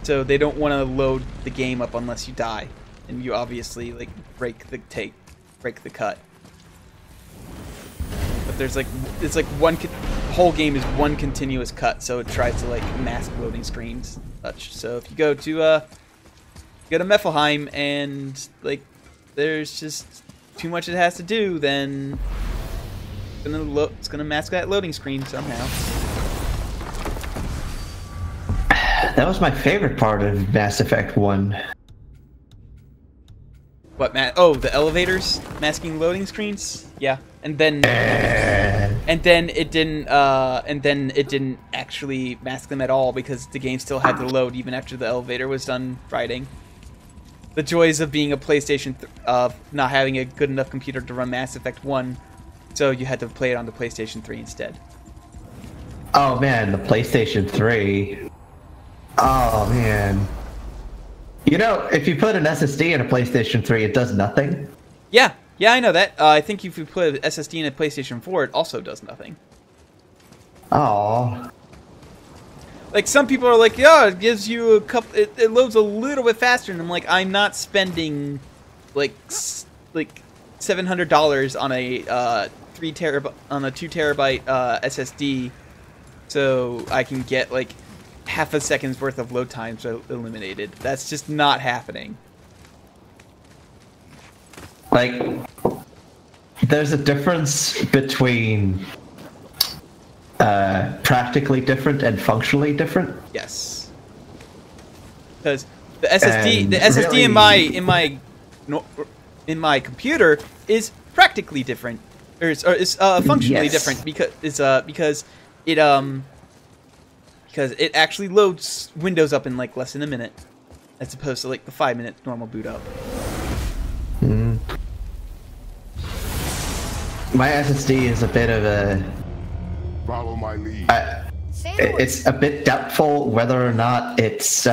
So they don't want to load the game up unless you die. And you obviously like break the cut. But there's like it's like the whole game is one continuous cut, so it tries to like mask loading screens and such. So if you go to Musphelheim and like there's just too much it has to do, then it's gonna mask that loading screen somehow.
That was my favorite part of Mass Effect 1.
What, Matt? Oh, the elevators masking loading screens? Yeah. And then it didn't actually mask them at all because the game still had to load even after the elevator was done riding. The joys of being a PlayStation of not having a good enough computer to run Mass Effect 1, so you had to play it on the PlayStation 3 instead.
Oh man, the PlayStation 3. Oh man. You know, if you put an SSD in a PlayStation 3, it does nothing.
Yeah, I know that. I think if you put an SSD in a PlayStation 4, it also does nothing.
Oh.
Like, some people are like, yeah, it gives you a couple, it loads a little bit faster, and I'm like, I'm not spending, like $700 on a 2 terabyte SSD, so I can get, like, half a second's worth of load times eliminated. That's just not happening.
Like, there's a difference between practically different and functionally different.
Yes. Because the SSD,
really...
in my computer is practically different, or is functionally
Yes.
different because it actually loads Windows up in like less than a minute, as opposed to like the 5-minute normal boot up.
Mm. My SSD is a bit of a...
Follow my lead.
It's a bit doubtful whether or not it's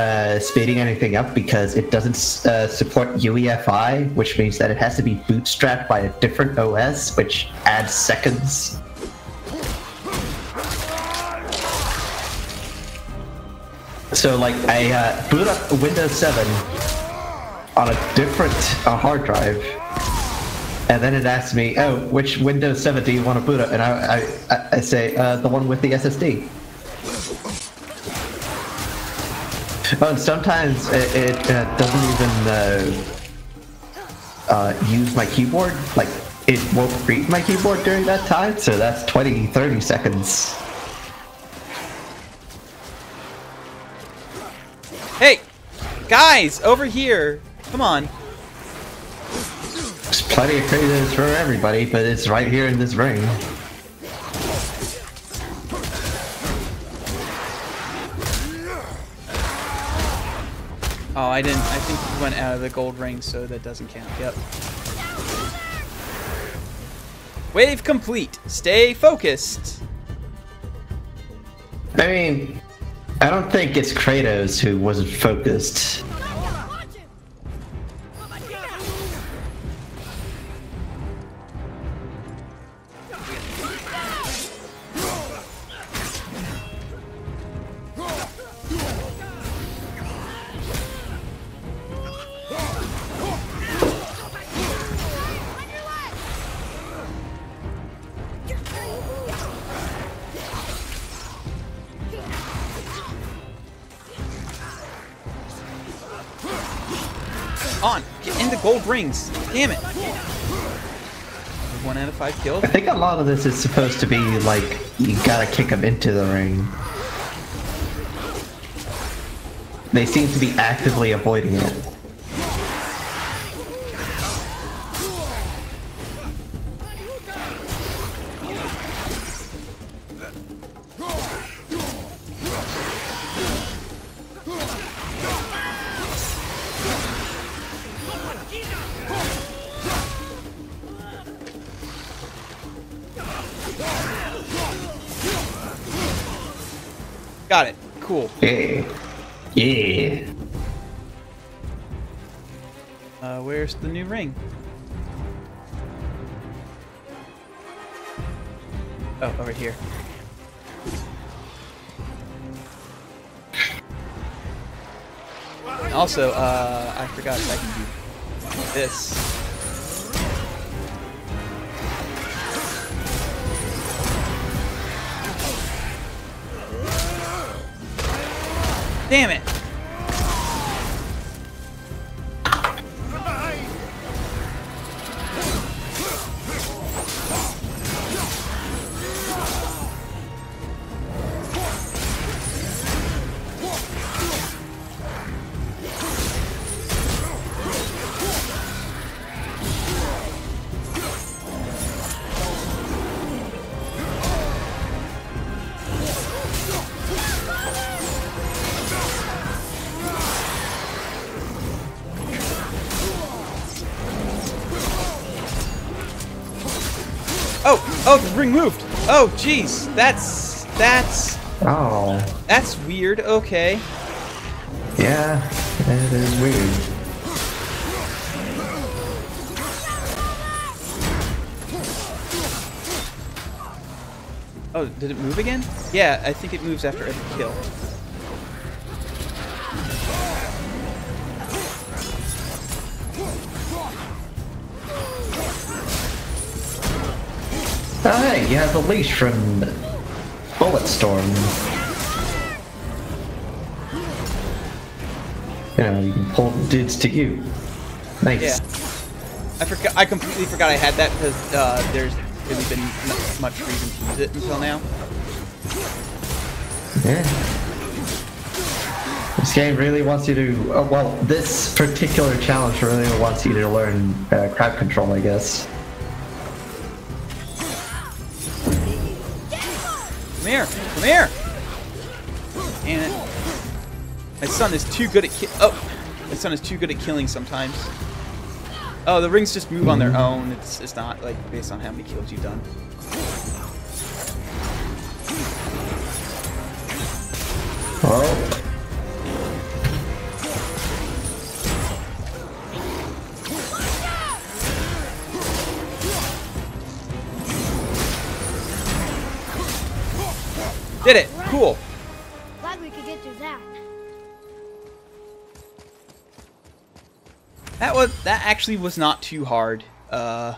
speeding anything up because it doesn't support UEFI, which means that it has to be bootstrapped by a different OS, which adds seconds. So, like, I boot up Windows 7 on a different hard drive, and then it asks me, oh, which Windows 7 do you want to boot up? And I say, the one with the SSD. Oh, and sometimes it doesn't even use my keyboard. Like, it won't read my keyboard during that time, so that's 20, 30 seconds.
Hey! Guys! Over here! Come on.
There's plenty of Kratos for everybody, but it's right here in this ring.
Oh, I didn't. I think he went out of the gold ring, so that doesn't count. Yep. Wave complete. Stay focused.
I mean, I don't think it's Kratos who wasn't focused.
On! Get in the gold rings! Damn it! 1 out of 5 killed.
I think a lot of this is supposed to be like, you gotta kick them into the ring. They seem to be actively avoiding it.
Got it. Cool.
Yeah. Yeah.
Where's the new ring? Oh, over here. Also, I forgot I can do this. Damn it! Oh, the ring moved. Oh, jeez, that's
Oh.
that's weird. Okay.
Yeah, that is weird.
Oh, did it move again? Yeah, I think it moves after every kill.
Oh, hey, you have the leash from Bulletstorm. You know, you can pull dudes to you. Nice.
Yeah. I completely forgot I had that because there's really been much reason to use it until now.
Yeah. This game really wants you to, well, this particular challenge really wants you to learn crowd control, I guess.
Come here! Come here! Damn it. My son is too good at my son is too good at killing sometimes. Oh, the rings just move on their own. It's not like based on how many kills you've done.
Oh.
Did it! Cool.
Glad we could get through that.
That actually was not too hard. At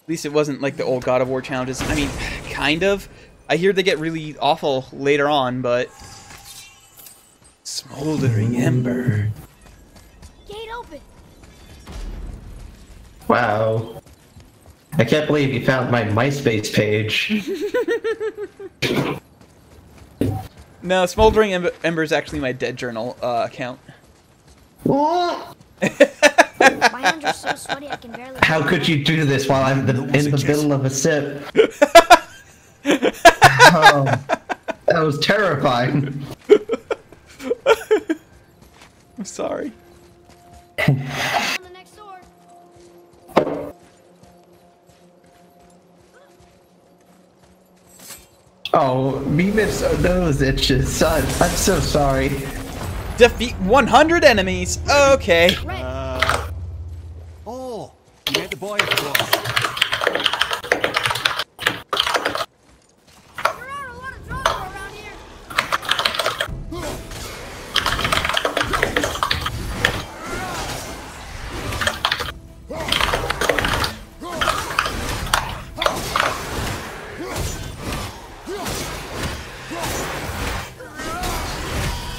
least it wasn't like the old God of War challenges. I mean, kind of. I hear they get really awful later on, but Smoldering ember.
Gate open.
Wow. I can't believe you found my MySpace page.
No, Smoldering Ember is actually my Dead Journal account.
What?
My hands are so sweaty I can barely.
How could you do this while I'm in the middle of a sip? Oh, that was terrifying.
I'm sorry.
On the next door.
Oh, me miss nose itches, son. I'm so sorry.
Defeat 100 enemies. Okay.
Right.
Oh, you made the boy, of course.
There are a lot of drugs around here.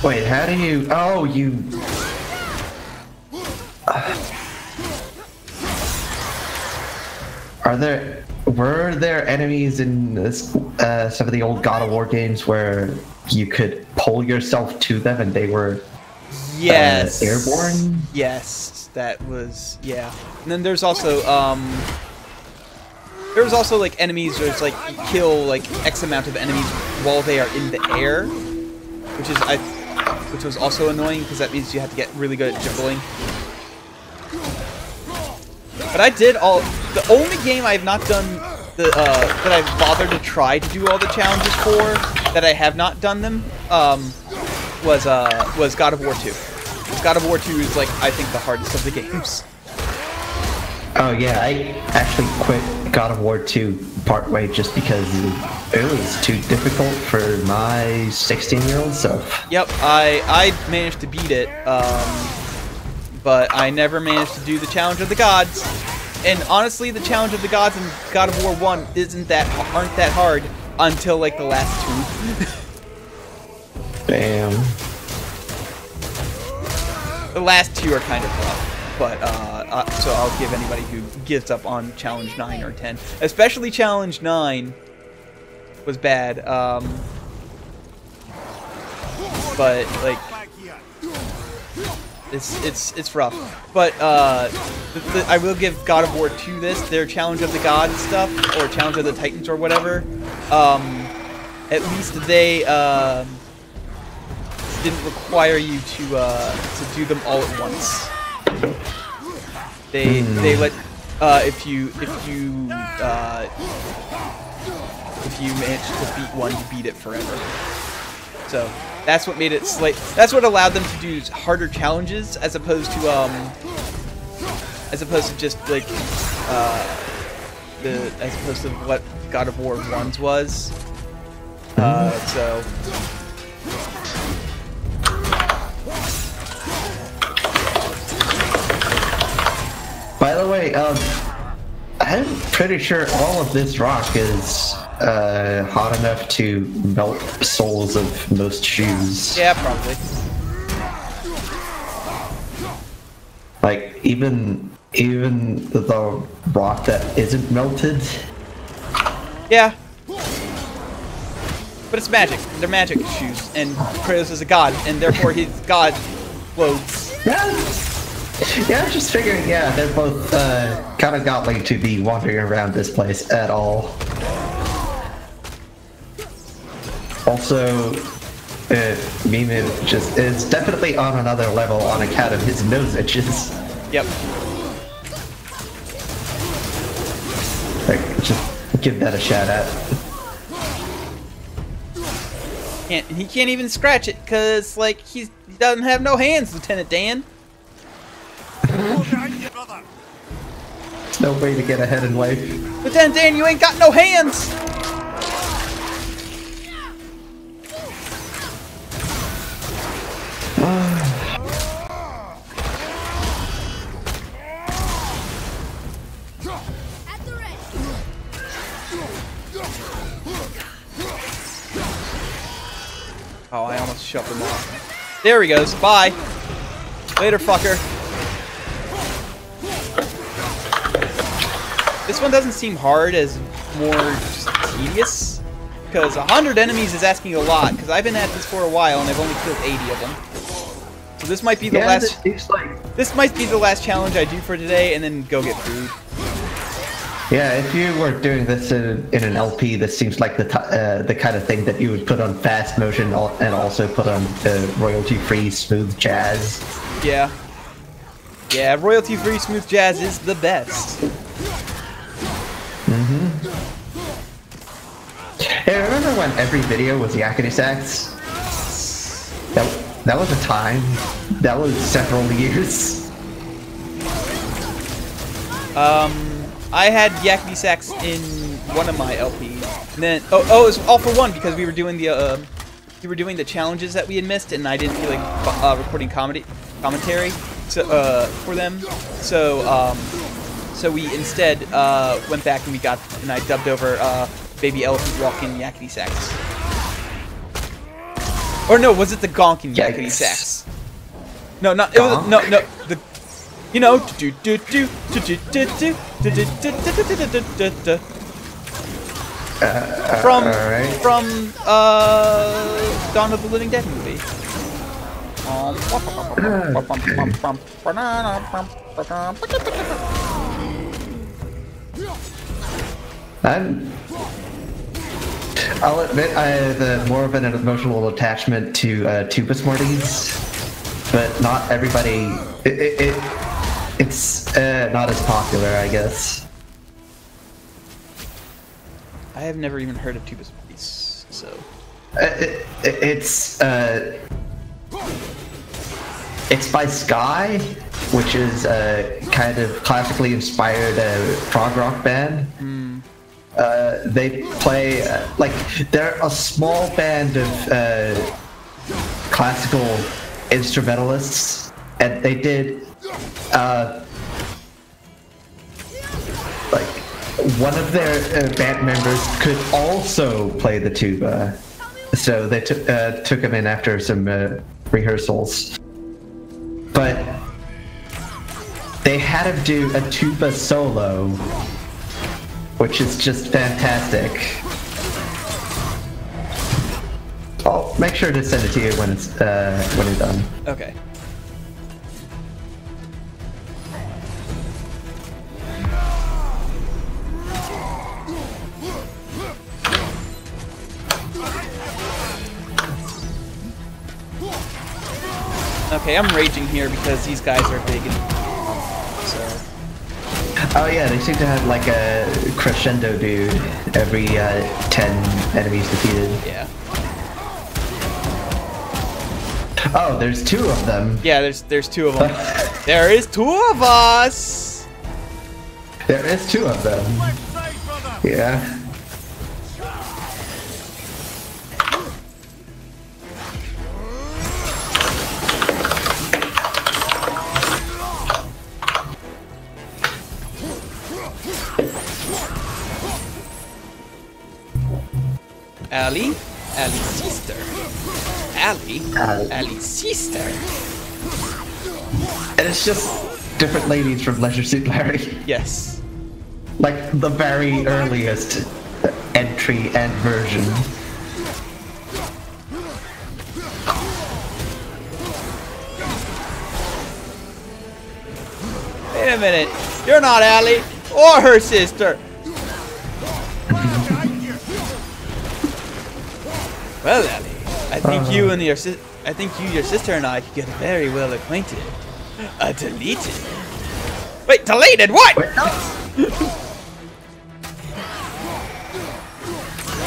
Wait, how do you... Oh, you... Were there enemies in this, some of the old God of War games where you could pull yourself to them and they were
Yes.
airborne?
Yes, that was, yeah. And then there's also like enemies where it's like you kill like X amount of enemies while they are in the air, which was also annoying because that means you have to get really good at juggling. But I did the only game I have not done that I've bothered to try to do all the challenges for, that I have not done them, was God of War 2. God of War 2 is like, I think, the hardest of the games.
Oh yeah, I actually quit God of War 2 partway just because it was too difficult for my 16-year-old self.
Yep, I managed to beat it, but I never managed to do the Challenge of the Gods. And honestly, the Challenge of the Gods in God of War 1 aren't that hard until like the last two.
Damn.
The last two are kind of rough, but so I'll give anybody who gives up on Challenge 9 or 10, especially Challenge 9 was bad. But like it's rough. But I will give God of War 2 their Challenge of the Gods stuff, or Challenge of the Titans or whatever. At least they didn't require you to do them all at once. They let if you manage to beat one, you beat it forever. So that's what made it that's what allowed them to do harder challenges as opposed to just like as opposed to what God of War 1's was. So
By the way, I'm pretty sure all of this rock is hot enough to melt soles of most shoes.
yeah, probably.
Like even the rock that isn't melted.
Yeah. But it's magic. They're magic shoes, and Kratos is a god, and therefore his god clothes.
Yeah, I'm just figuring, yeah, they're both kind of godly to be wandering around this place at all. Also, Mimi just is definitely on another level on account of his nose itches.
Yep.
Like, just give that a shout out.
He can't even scratch it, cause like he doesn't have no hands, Lieutenant Dan.
No way to get ahead in life.
Lieutenant Dan, you ain't got no hands!
At the ready.
Oh, I almost shoved him off. There he goes. Bye. Later, fucker. This one doesn't seem hard, as more just tedious. Because 100 enemies is asking a lot, because I've been at this for a while and I've only killed 80 of them. So this might be the last... This might be the last challenge I do for today, and then go get food.
Yeah, if you were doing this in an LP, this seems like the kind of thing that you would put on fast motion and also put on royalty-free smooth jazz.
Yeah. Yeah, royalty-free smooth jazz is the best.
Hey, remember when every video was yakety sax? That was a time. That was several years.
I had yakety sax in one of my LPs, and then it was all for one because we were doing the challenges that we had missed, and I didn't feel like recording commentary for them. So we instead went back and I dubbed over Baby Elephant Walking yakety sax. Or no, was it the gonking yakety sax? No, not it was no the. You know, from Dawn of the Living Dead movie.
I'll admit I have more of an emotional attachment to tuba Smarties, but not everybody. It's not as popular, I guess.
I have never even heard of tuba Smarties, so.
It's by Sky, which is a kind of classically inspired prog rock band. They play they're a small band of classical instrumentalists, and they did one of their band members could also play the tuba, so they took him in after some rehearsals, but they had him do a tuba solo, which is just fantastic. I'll make sure to send it to you when it's done.
Okay. Okay, I'm raging here because these guys are big and so.
Oh yeah, they seem to have like a crescendo dude every 10 enemies defeated.
Yeah.
Oh, there's two of them.
Yeah, there's two of them. There is two of us.
There is two of them. Yeah.
Allie sister. Allie's sister.
And it's just different ladies from Leisure Suit Larry.
Yes.
Like the very earliest entry and version.
Wait a minute. You're not Allie or her sister. Well, Allie, I think you and your sister and I could get very well acquainted. Deleted. Wait, deleted what?
Wait, no.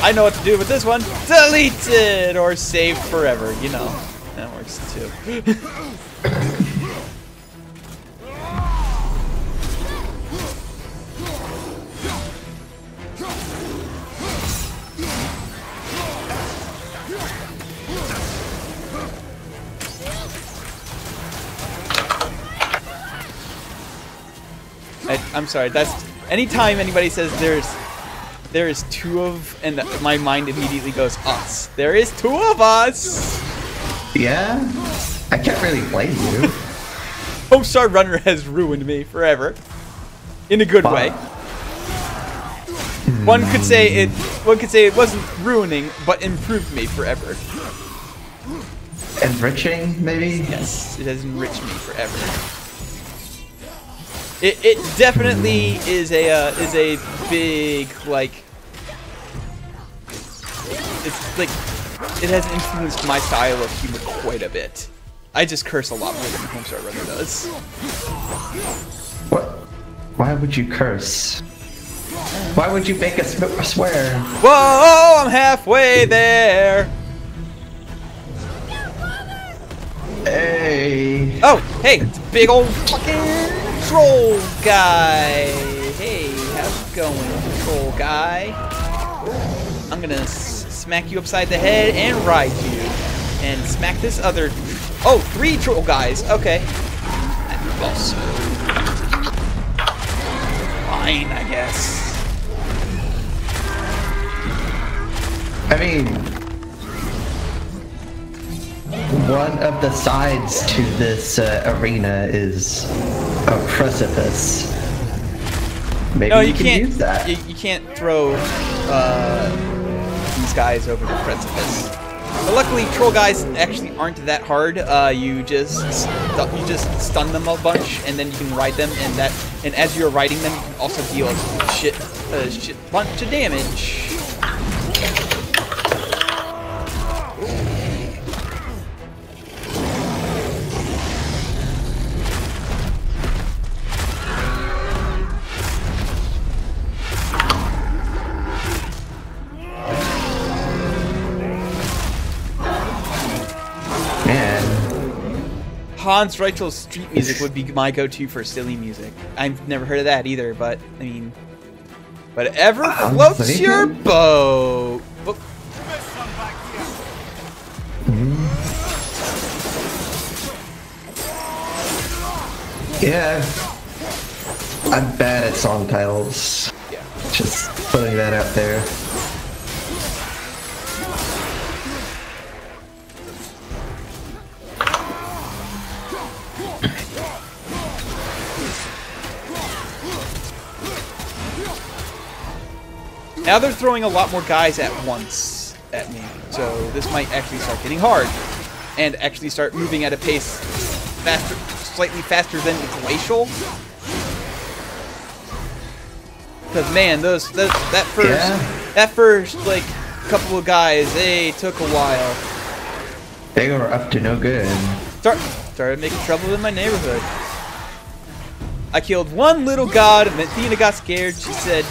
I know what to do with this one. Deleted or saved forever. You know, that works too. I'm sorry, that's anytime anybody says there is two of, and my mind immediately goes us. There is two of us.
Yeah. I can't really blame you.
Homestar Runner has ruined me forever. In a good way. One could say it wasn't ruining, but improved me forever.
Enriching, maybe?
Yes, it has enriched me forever. It definitely is a big, like, it's like, it has influenced my style of humor quite a bit. I just curse a lot more than Homestar Runner does.
What? Why would you curse? Why would you make us swear?
Whoa, I'm halfway there.
Hey.
Oh, hey, it's a big old fucking troll guy. Hey, how's it going, troll guy? I'm gonna smack you upside the head and ride you. And smack this other... Oh, 3 troll guys. Okay. Also... fine, I guess.
I mean, one of the sides to this arena is a precipice. Maybe
No,
you can use that.
You can't throw these guys over the precipice. But luckily, troll guys actually aren't that hard. You just stun them a bunch, and then you can ride them, and as you're riding them, you can also deal a shit bunch of damage. Hans Reichel's street music would be my go-to for silly music. I've never heard of that either, but I mean, whatever floats your boat. Oh.
Yeah, I'm bad at song titles.
Yeah.
Just putting that out there.
Now they're throwing a lot more guys at once at me, so this might actually start getting hard, and actually start moving at a pace slightly faster than glacial. Because man, that first like couple of guys, they took a while.
They were up to no good.
Started making trouble in my neighborhood. I killed one little god, and Athena got scared. She said,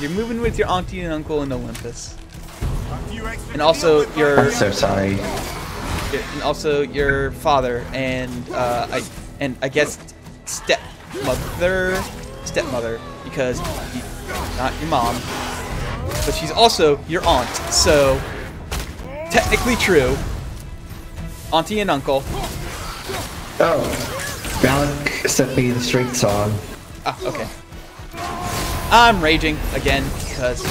you're moving with your auntie and uncle in Olympus. And also your...
I'm so sorry.
And also your father and I guess stepmother, because she's not your mom, but she's also your aunt. So technically true. Auntie and uncle.
Oh, Malik sent me the street song.
Ah, okay. I'm raging again because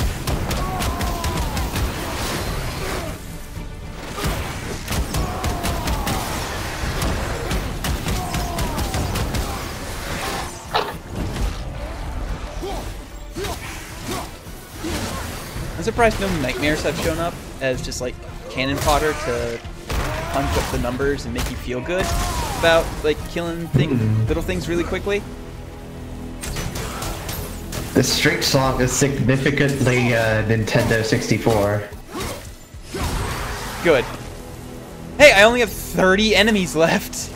I'm surprised no nightmares have shown up as just like cannon fodder to punch up the numbers and make you feel good about like killing little things really quickly.
The street song is significantly Nintendo 64.
Good. Hey, I only have 30 enemies left.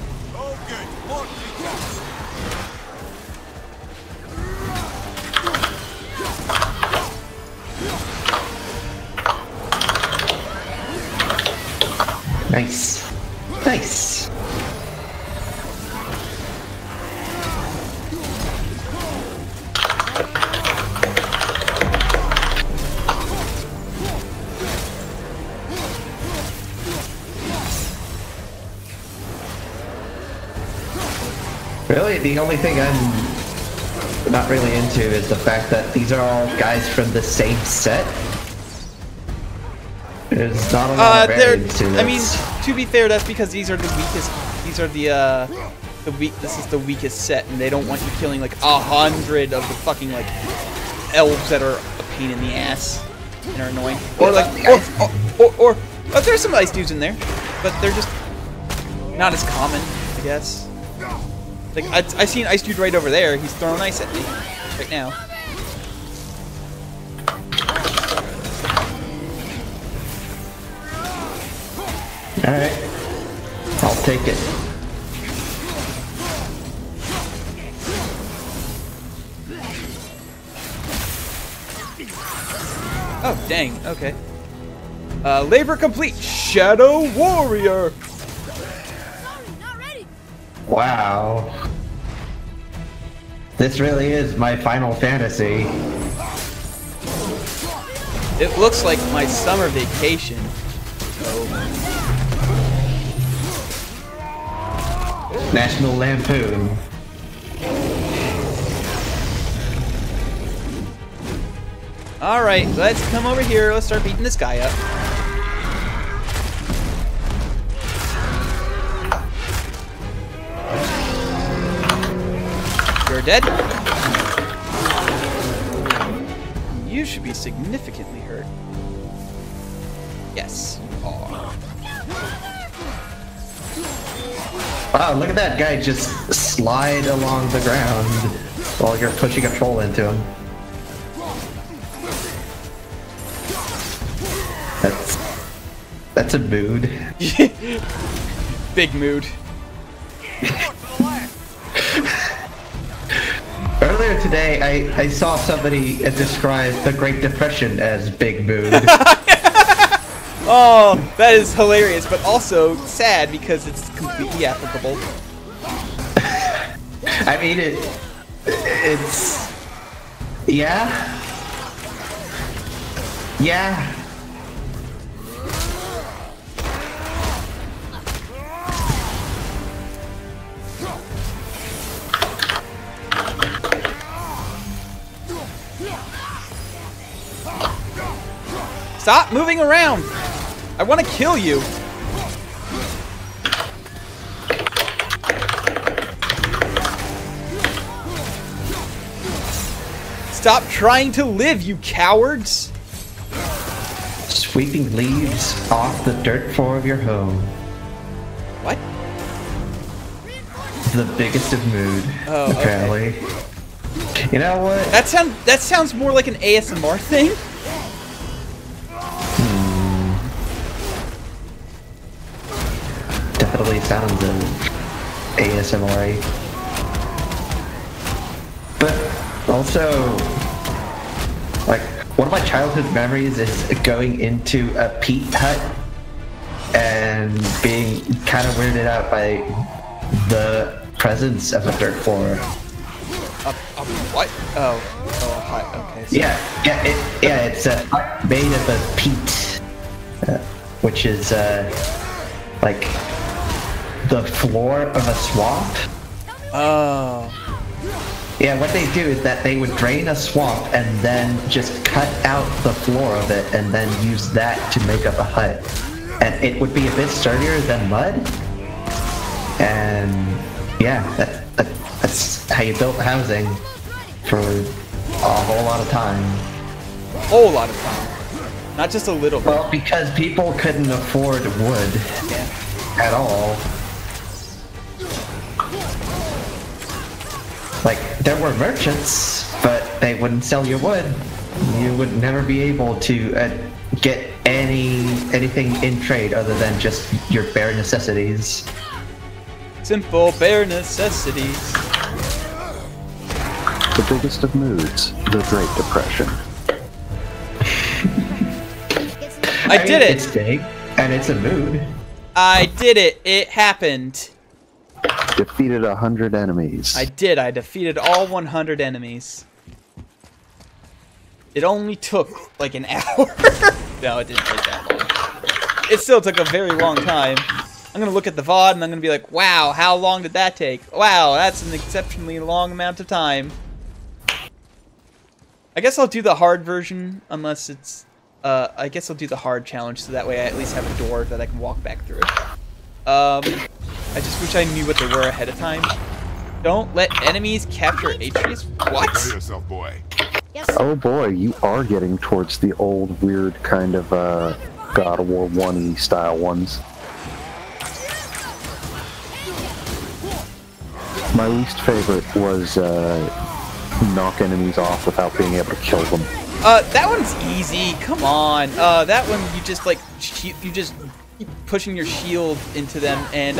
Nice. Nice. Really, the only thing I'm not really into is the fact that these are all guys from the same set. There's not a lot of variance to this.
I mean, to be fair, that's because these are these are the weak. This is the weakest set, and they don't want you killing like 100 of the fucking like elves that are a pain in the ass and are annoying. Or like, or there's some ice dudes in there, but they're just not as common, I guess. Like I see an ice dude right over there. He's throwing ice at me right now.
All right, I'll take it.
Oh, dang. Okay. Labor complete. Shadow Warrior.
Wow. This really is my Final Fantasy.
It looks like my summer vacation.
National Lampoon.
Alright, let's come over here. Let's start beating this guy up. You're dead. You should be significantly hurt. Yes, you are.
Wow, look at that guy just slide along the ground while you're pushing a troll into him. That's a mood.
Big mood.
Earlier today, I saw somebody describe the Great Depression as big mood.
Oh, that is hilarious, but also sad because it's completely applicable.
I mean, it's... Yeah? Yeah.
Stop moving around! I want to kill you! Stop trying to live, you cowards!
Sweeping leaves off the dirt floor of your home.
What?
The biggest of mood,
oh,
apparently. Okay. You know what?
That sounds more like an ASMR thing.
Definitely sounds ASMR. But also, like, one of my childhood memories is going into a peat hut and being kind of weirded out by the presence of a dirt floor.
What? Oh, hut. Okay. So.
Yeah, it's made of a peat, which is like the floor of a swamp.
Oh.
Yeah, what they do is that they would drain a swamp and then just cut out the floor of it and then use that to make up a hut. And it would be a bit sturdier than mud. And yeah, that's how you built housing for a whole lot of time.
A whole lot of time. Not just a little bit.
Well, because people couldn't afford wood at all. Like, there were merchants, but they wouldn't sell you wood. You would never be able to get anything in trade other than just your bare necessities.
Simple bare necessities.
The biggest of moods, the Great Depression.
I did it!
It's big, and it's a mood.
I did it! It happened.
Defeated 100 enemies.
I did. I defeated all 100 enemies. It only took like an hour. No, it didn't take that long. It still took a very long time. I'm gonna look at the VOD and I'm gonna be like, wow, how long did that take? Wow, that's an exceptionally long amount of time. I guess I'll do the hard version, unless it's... I guess I'll do the hard challenge, so that way I at least have a door that I can walk back through. I just wish I knew what they were ahead of time. Don't let enemies capture Atreus? What?
Prepare yourself, boy.
Yes.
Oh boy, you are getting towards the old, weird kind of God of War 1-y style ones. My least favorite was knock enemies off without being able to kill them.
That one's easy. Come on. That one you just like you just keep pushing your shield into them and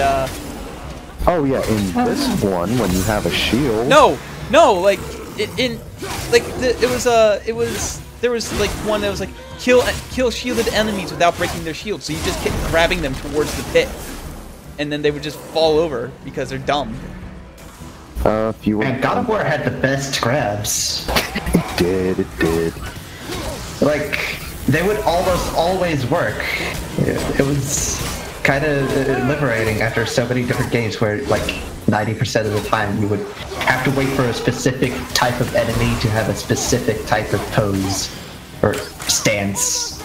Oh yeah, in this one, when you have a shield...
No, like there was like one that was like kill shielded enemies without breaking their shield. So you just keep grabbing them towards the pit, and then they would just fall over because they're dumb.
If you were...
And God of War had the best grabs.
It did.
Like, they would almost always work. It was kind of liberating after so many different games where, like, 90% of the time you would have to wait for a specific type of enemy to have a specific type of pose or stance.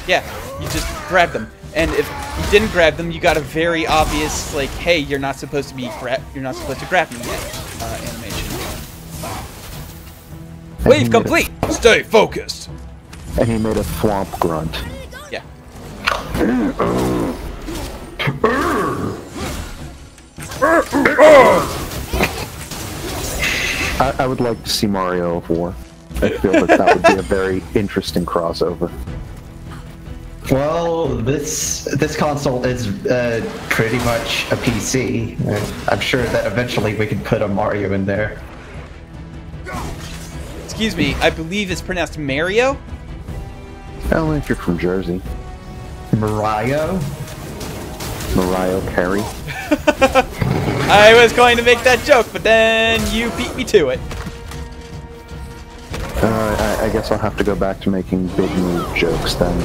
Yeah, you just grab them. And if you didn't grab them, you got a very obvious, like, hey, you're not supposed to grab me yet, animation. Wave complete! Stay focused!
And he made a thwomp grunt.
Yeah.
I would like to see Mario of War. I feel that would be a very interesting crossover.
Well, this console is pretty much a PC. I'm sure that eventually we can put a Mario in there.
Excuse me, I believe it's pronounced Mario?
Only if you're from Jersey.
Mario?
Mariah Carey.
I was going to make that joke, but then you beat me to it.
I guess I'll have to go back to making big move jokes then.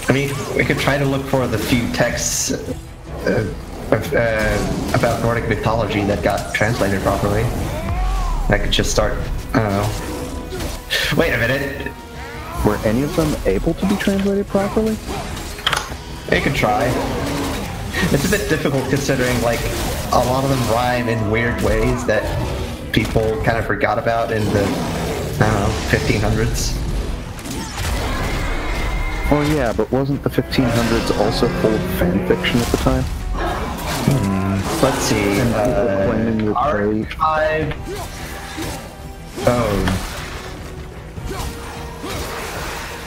I mean, we could try to look for the few texts about Nordic mythology that got translated properly. I could just start, I don't know. Wait a minute.
Were any of them able to be translated properly?
We could try. It's a bit difficult considering, like, a lot of them rhyme in weird ways that people kind of forgot about in the, I don't know, 1500s.
Oh yeah, but wasn't the 1500s also full of fan fiction at the time?
Let's see.
And people claiming that
Archive. Oh.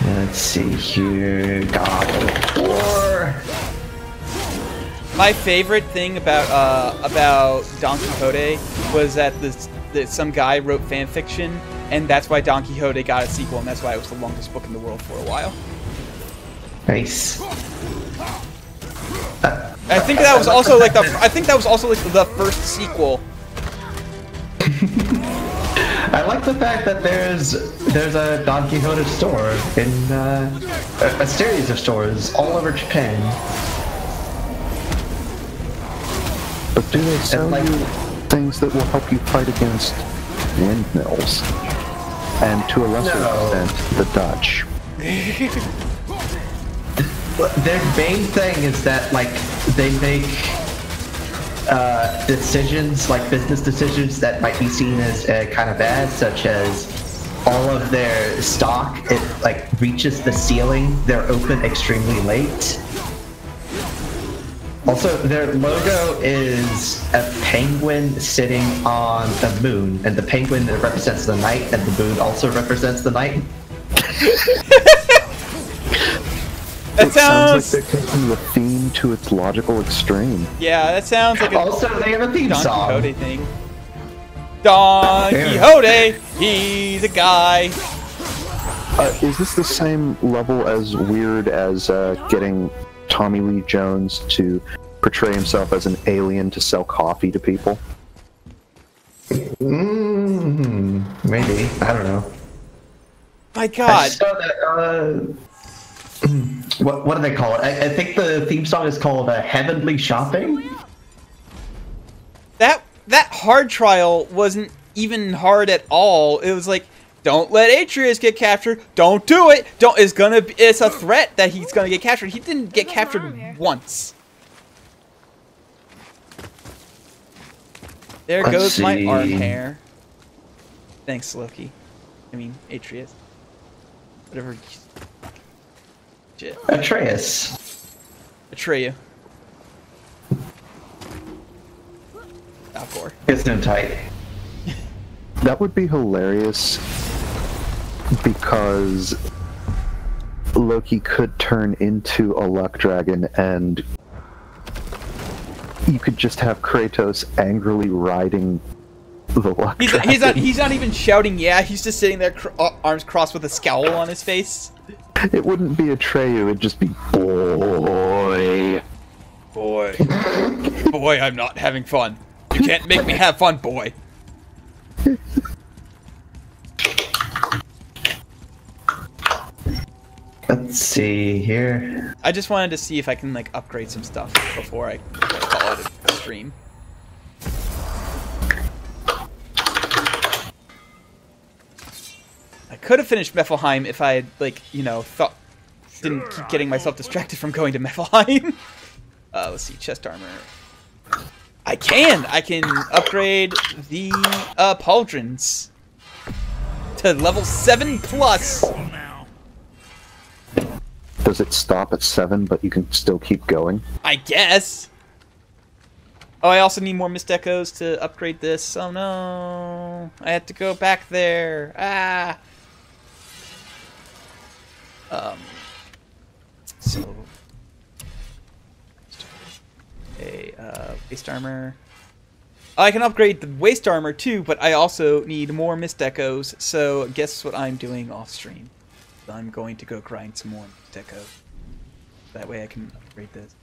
Let's see here. God of War.
My favorite thing about Don Quixote was that some guy wrote fan fiction, and that's why Don Quixote got a sequel, and that's why it was the longest book in the world for a while.
Nice.
I think that was also like the first sequel.
I like the fact that there's a Don Quixote store in a series of stores all over Japan.
But do they sell you things that will help you fight against windmills? And to a lesser extent, the Dutch.
Their main thing is that, like, they make decisions, like business decisions that might be seen as kind of bad, such as all of their stock, it like reaches the ceiling, they're open extremely late. Also, their logo is a penguin sitting on the moon, and the penguin represents the night, and the moon also represents the night.
That
sounds like they're taking the theme to its logical extreme.
Yeah, that sounds like a
also, they have a theme
Don
song.
Quixote thing. Don Quixote, he's a guy.
Is this the same level as weird as getting Tommy Lee Jones to portray himself as an alien to sell coffee to people?
Maybe. I don't know.
My God.
I saw that, what do they call it? I think the theme song is called Heavenly Shopping?
That hard trial wasn't even hard at all. It was like Don't let Atreus get captured. Don't do it. Don't. It's a threat that he's gonna get captured. He didn't get captured once. There goes my arm hair. Thanks, Loki. I mean, Atreus. Whatever. Shit.
Atreus.
Atreyu. Alcor.
It's no tight.
That would be hilarious because Loki could turn into a luck dragon and you could just have Kratos angrily riding the luck dragon.
He's not even shouting, yeah, he's just sitting there arms crossed with a scowl on his face.
It wouldn't be Atreyu, it'd just be boy.
Boy. Boy, I'm not having fun. You can't make me have fun, boy.
Let's see here.
I just wanted to see if I can like upgrade some stuff before I call it a stream. I could have finished Musphelheim if I had like, you know, didn't keep getting myself distracted from going to Musphelheim. Let's see, chest armor. I can upgrade the pauldrons to level 7+.
Does it stop at 7, but you can still keep going?
I guess. Oh, I also need more mist echoes to upgrade this. Oh no, I have to go back there. Ah. So. Waist armor. Oh, I can upgrade the waist armor too, but I also need more mist echoes. So guess what I'm doing off stream? I'm going to go grind some more mist echoes. That way I can upgrade this.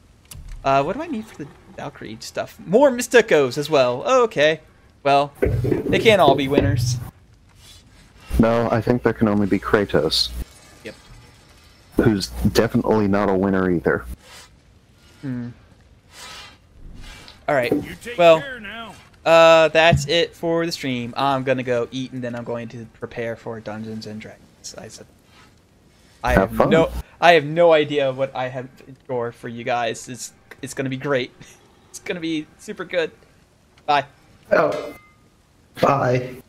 What do I need for the Valkyrie stuff? More mist echoes as well. Oh, okay. Well, they can't all be winners.
No, I think there can only be Kratos.
Yep.
Who's definitely not a winner either.
Hmm. Alright, well, that's it for the stream. I'm gonna go eat and then I'm going to prepare for Dungeons and Dragons. I have no idea what I have in store for you guys. It's gonna be great. It's gonna be super good. Bye.
Oh. Bye.